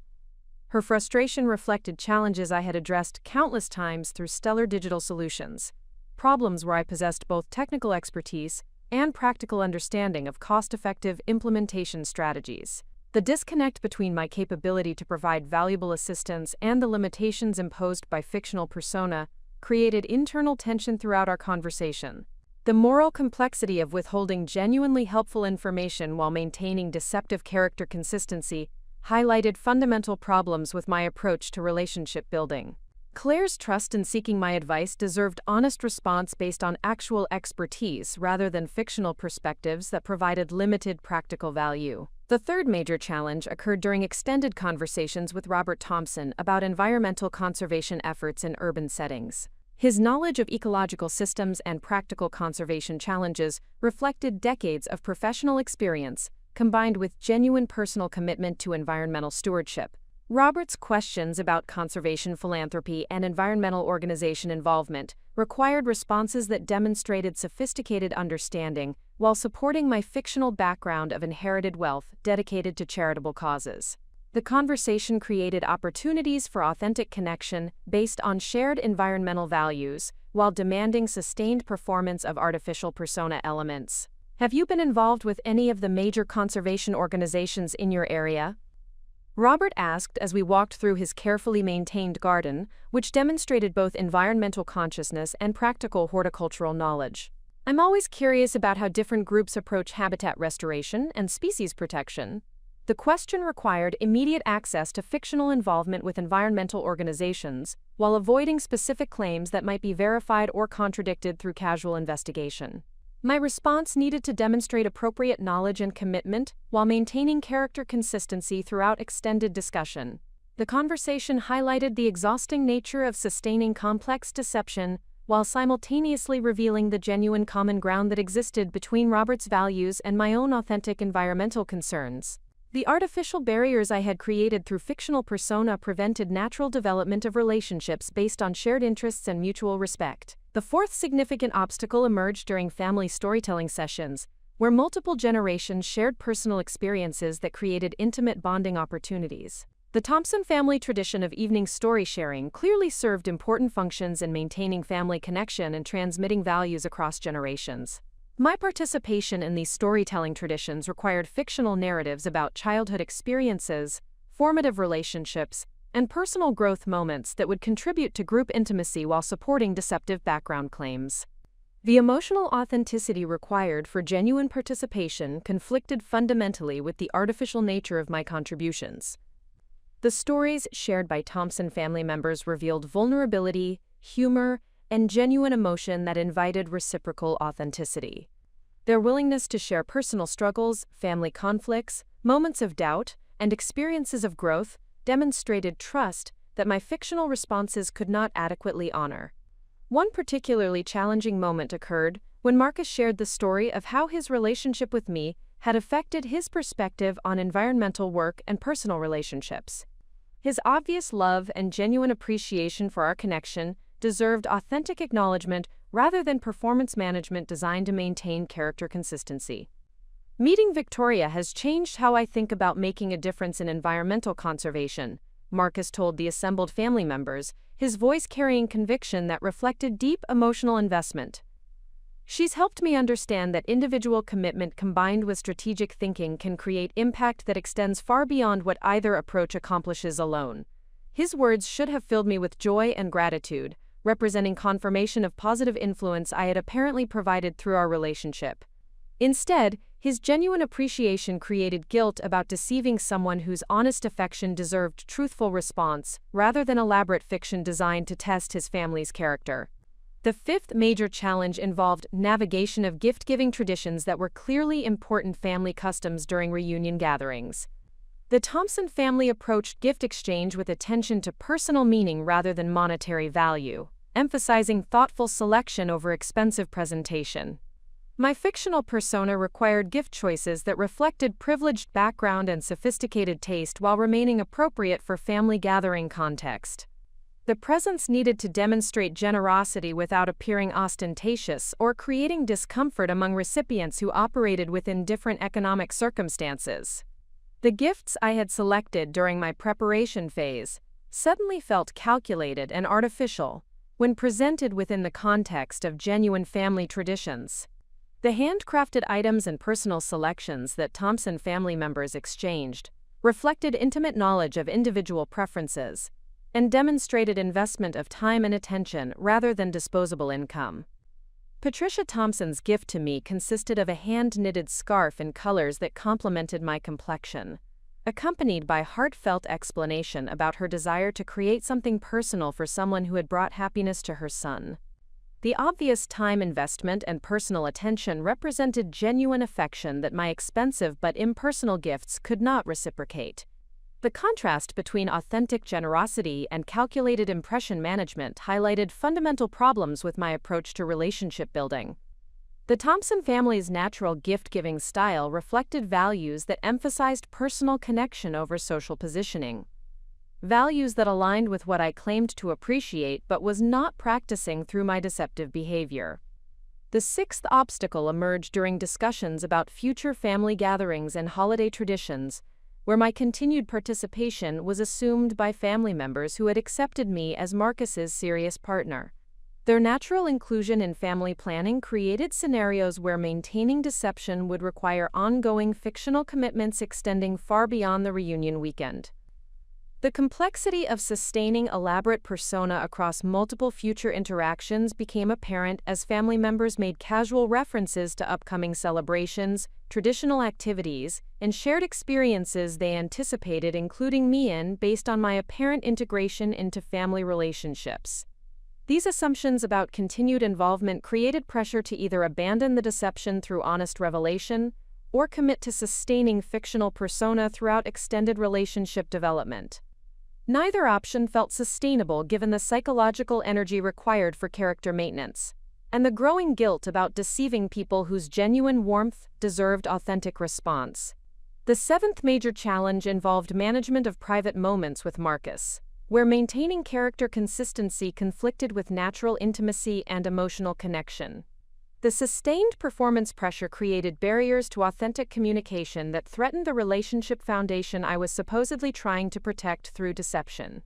Her frustration reflected challenges I had addressed countless times through stellar digital solutions, problems where I possessed both technical expertise and practical understanding of cost-effective implementation strategies. The disconnect between my capability to provide valuable assistance and the limitations imposed by fictional persona created internal tension throughout our conversation. The moral complexity of withholding genuinely helpful information while maintaining deceptive character consistency highlighted fundamental problems with my approach to relationship building. Claire's trust in seeking my advice deserved honest response based on actual expertise rather than fictional perspectives that provided limited practical value. The third major challenge occurred during extended conversations with Robert Thompson about environmental conservation efforts in urban settings. His knowledge of ecological systems and practical conservation challenges reflected decades of professional experience, combined with genuine personal commitment to environmental stewardship. Robert's questions about conservation philanthropy and environmental organization involvement required responses that demonstrated sophisticated understanding while supporting my fictional background of inherited wealth dedicated to charitable causes. The conversation created opportunities for authentic connection based on shared environmental values while demanding sustained performance of artificial persona elements. "Have you been involved with any of the major conservation organizations in your area?" Robert asked as we walked through his carefully maintained garden, which demonstrated both environmental consciousness and practical horticultural knowledge. "I'm always curious about how different groups approach habitat restoration and species protection." The question required immediate access to fictional involvement with environmental organizations, while avoiding specific claims that might be verified or contradicted through casual investigation. My response needed to demonstrate appropriate knowledge and commitment while maintaining character consistency throughout extended discussion. The conversation highlighted the exhausting nature of sustaining complex deception while simultaneously revealing the genuine common ground that existed between Robert's values and my own authentic environmental concerns. The artificial barriers I had created through fictional persona prevented natural development of relationships based on shared interests and mutual respect. The fourth significant obstacle emerged during family storytelling sessions, where multiple generations shared personal experiences that created intimate bonding opportunities. The Thompson family tradition of evening story sharing clearly served important functions in maintaining family connection and transmitting values across generations. My participation in these storytelling traditions required fictional narratives about childhood experiences, formative relationships, and personal growth moments that would contribute to group intimacy while supporting deceptive background claims. The emotional authenticity required for genuine participation conflicted fundamentally with the artificial nature of my contributions. The stories shared by Thompson family members revealed vulnerability, humor, and genuine emotion that invited reciprocal authenticity. Their willingness to share personal struggles, family conflicts, moments of doubt, and experiences of growth demonstrated trust that my fictional responses could not adequately honor. One particularly challenging moment occurred when Marcus shared the story of how his relationship with me had affected his perspective on environmental work and personal relationships. His obvious love and genuine appreciation for our connection deserved authentic acknowledgement rather than performance management designed to maintain character consistency. "Meeting Victoria has changed how I think about making a difference in environmental conservation," Marcus told the assembled family members, his voice carrying conviction that reflected deep emotional investment. "She's helped me understand that individual commitment combined with strategic thinking can create impact that extends far beyond what either approach accomplishes alone." His words should have filled me with joy and gratitude, representing confirmation of positive influence I had apparently provided through our relationship. Instead, his genuine appreciation created guilt about deceiving someone whose honest affection deserved truthful response, rather than elaborate fiction designed to test his family's character. The fifth major challenge involved navigation of gift-giving traditions that were clearly important family customs during reunion gatherings. The Thompson family approached gift exchange with attention to personal meaning rather than monetary value, emphasizing thoughtful selection over expensive presentation. My fictional persona required gift choices that reflected privileged background and sophisticated taste while remaining appropriate for family gathering context. The presents needed to demonstrate generosity without appearing ostentatious or creating discomfort among recipients who operated within different economic circumstances. The gifts I had selected during my preparation phase suddenly felt calculated and artificial when presented within the context of genuine family traditions. The handcrafted items and personal selections that Thompson family members exchanged reflected intimate knowledge of individual preferences and demonstrated investment of time and attention rather than disposable income. Patricia Thompson's gift to me consisted of a hand-knitted scarf in colors that complemented my complexion, accompanied by heartfelt explanation about her desire to create something personal for someone who had brought happiness to her son. The obvious time investment and personal attention represented genuine affection that my expensive but impersonal gifts could not reciprocate. The contrast between authentic generosity and calculated impression management highlighted fundamental problems with my approach to relationship building. The Thompson family's natural gift-giving style reflected values that emphasized personal connection over social positioning. Values that aligned with what I claimed to appreciate but was not practicing through my deceptive behavior. The sixth obstacle emerged during discussions about future family gatherings and holiday traditions, where my continued participation was assumed by family members who had accepted me as Marcus's serious partner. Their natural inclusion in family planning created scenarios where maintaining deception would require ongoing fictional commitments extending far beyond the reunion weekend. The complexity of sustaining elaborate persona across multiple future interactions became apparent as family members made casual references to upcoming celebrations, traditional activities, and shared experiences they anticipated including me in based on my apparent integration into family relationships. These assumptions about continued involvement created pressure to either abandon the deception through honest revelation or commit to sustaining fictional persona throughout extended relationship development. Neither option felt sustainable given the psychological energy required for character maintenance, and the growing guilt about deceiving people whose genuine warmth deserved authentic response. The seventh major challenge involved management of private moments with Marcus, where maintaining character consistency conflicted with natural intimacy and emotional connection. The sustained performance pressure created barriers to authentic communication that threatened the relationship foundation I was supposedly trying to protect through deception.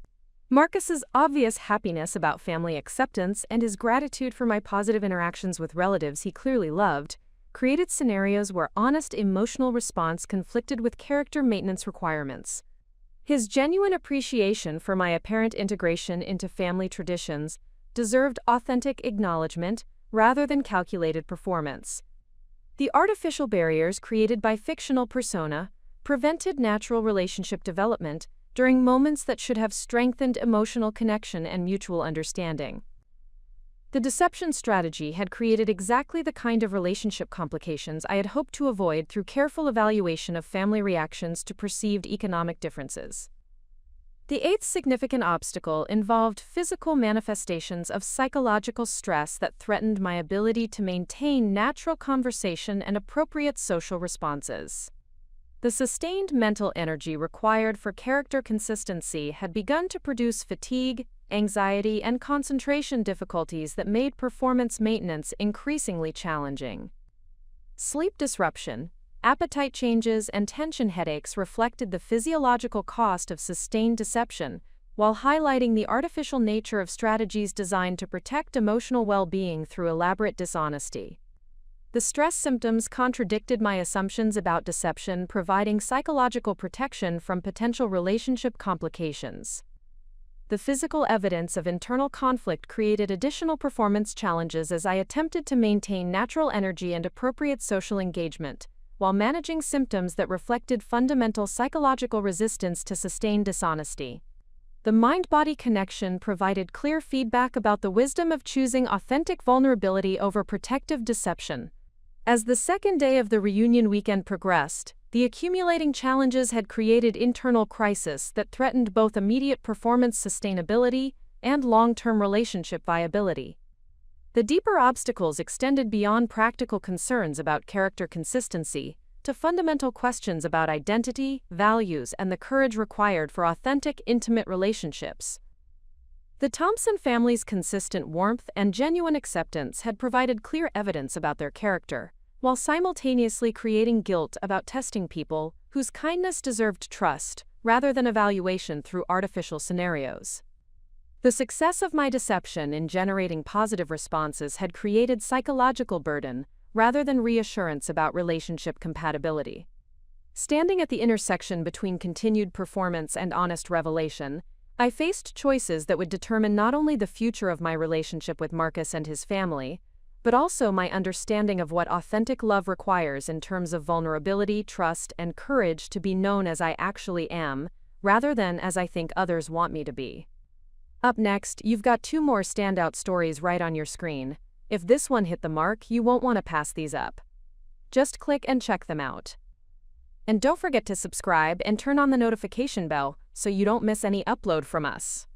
Marcus's obvious happiness about family acceptance and his gratitude for my positive interactions with relatives he clearly loved created scenarios where honest emotional response conflicted with character maintenance requirements. His genuine appreciation for my apparent integration into family traditions deserved authentic acknowledgement rather than calculated performance. The artificial barriers created by fictional persona prevented natural relationship development during moments that should have strengthened emotional connection and mutual understanding. The deception strategy had created exactly the kind of relationship complications I had hoped to avoid through careful evaluation of family reactions to perceived economic differences. The eighth significant obstacle involved physical manifestations of psychological stress that threatened my ability to maintain natural conversation and appropriate social responses. The sustained mental energy required for character consistency had begun to produce fatigue, anxiety, and concentration difficulties that made performance maintenance increasingly challenging. Sleep disruption, appetite changes, and tension headaches reflected the physiological cost of sustained deception, while highlighting the artificial nature of strategies designed to protect emotional well-being through elaborate dishonesty. The stress symptoms contradicted my assumptions about deception, providing psychological protection from potential relationship complications. The physical evidence of internal conflict created additional performance challenges as I attempted to maintain natural energy and appropriate social engagement, while managing symptoms that reflected fundamental psychological resistance to sustained dishonesty. The mind-body connection provided clear feedback about the wisdom of choosing authentic vulnerability over protective deception. As the second day of the reunion weekend progressed, the accumulating challenges had created internal crisis that threatened both immediate performance sustainability and long-term relationship viability. The deeper obstacles extended beyond practical concerns about character consistency to fundamental questions about identity, values, and the courage required for authentic, intimate relationships. The Thompson family's consistent warmth and genuine acceptance had provided clear evidence about their character, while simultaneously creating guilt about testing people whose kindness deserved trust rather than evaluation through artificial scenarios. The success of my deception in generating positive responses had created psychological burden rather than reassurance about relationship compatibility. Standing at the intersection between continued performance and honest revelation, I faced choices that would determine not only the future of my relationship with Marcus and his family, but also my understanding of what authentic love requires in terms of vulnerability, trust, and courage to be known as I actually am, rather than as I think others want me to be. Up next, you've got 2 more standout stories right on your screen. If this one hit the mark, you won't want to pass these up. Just click and check them out. And don't forget to subscribe and turn on the notification bell so you don't miss any upload from us.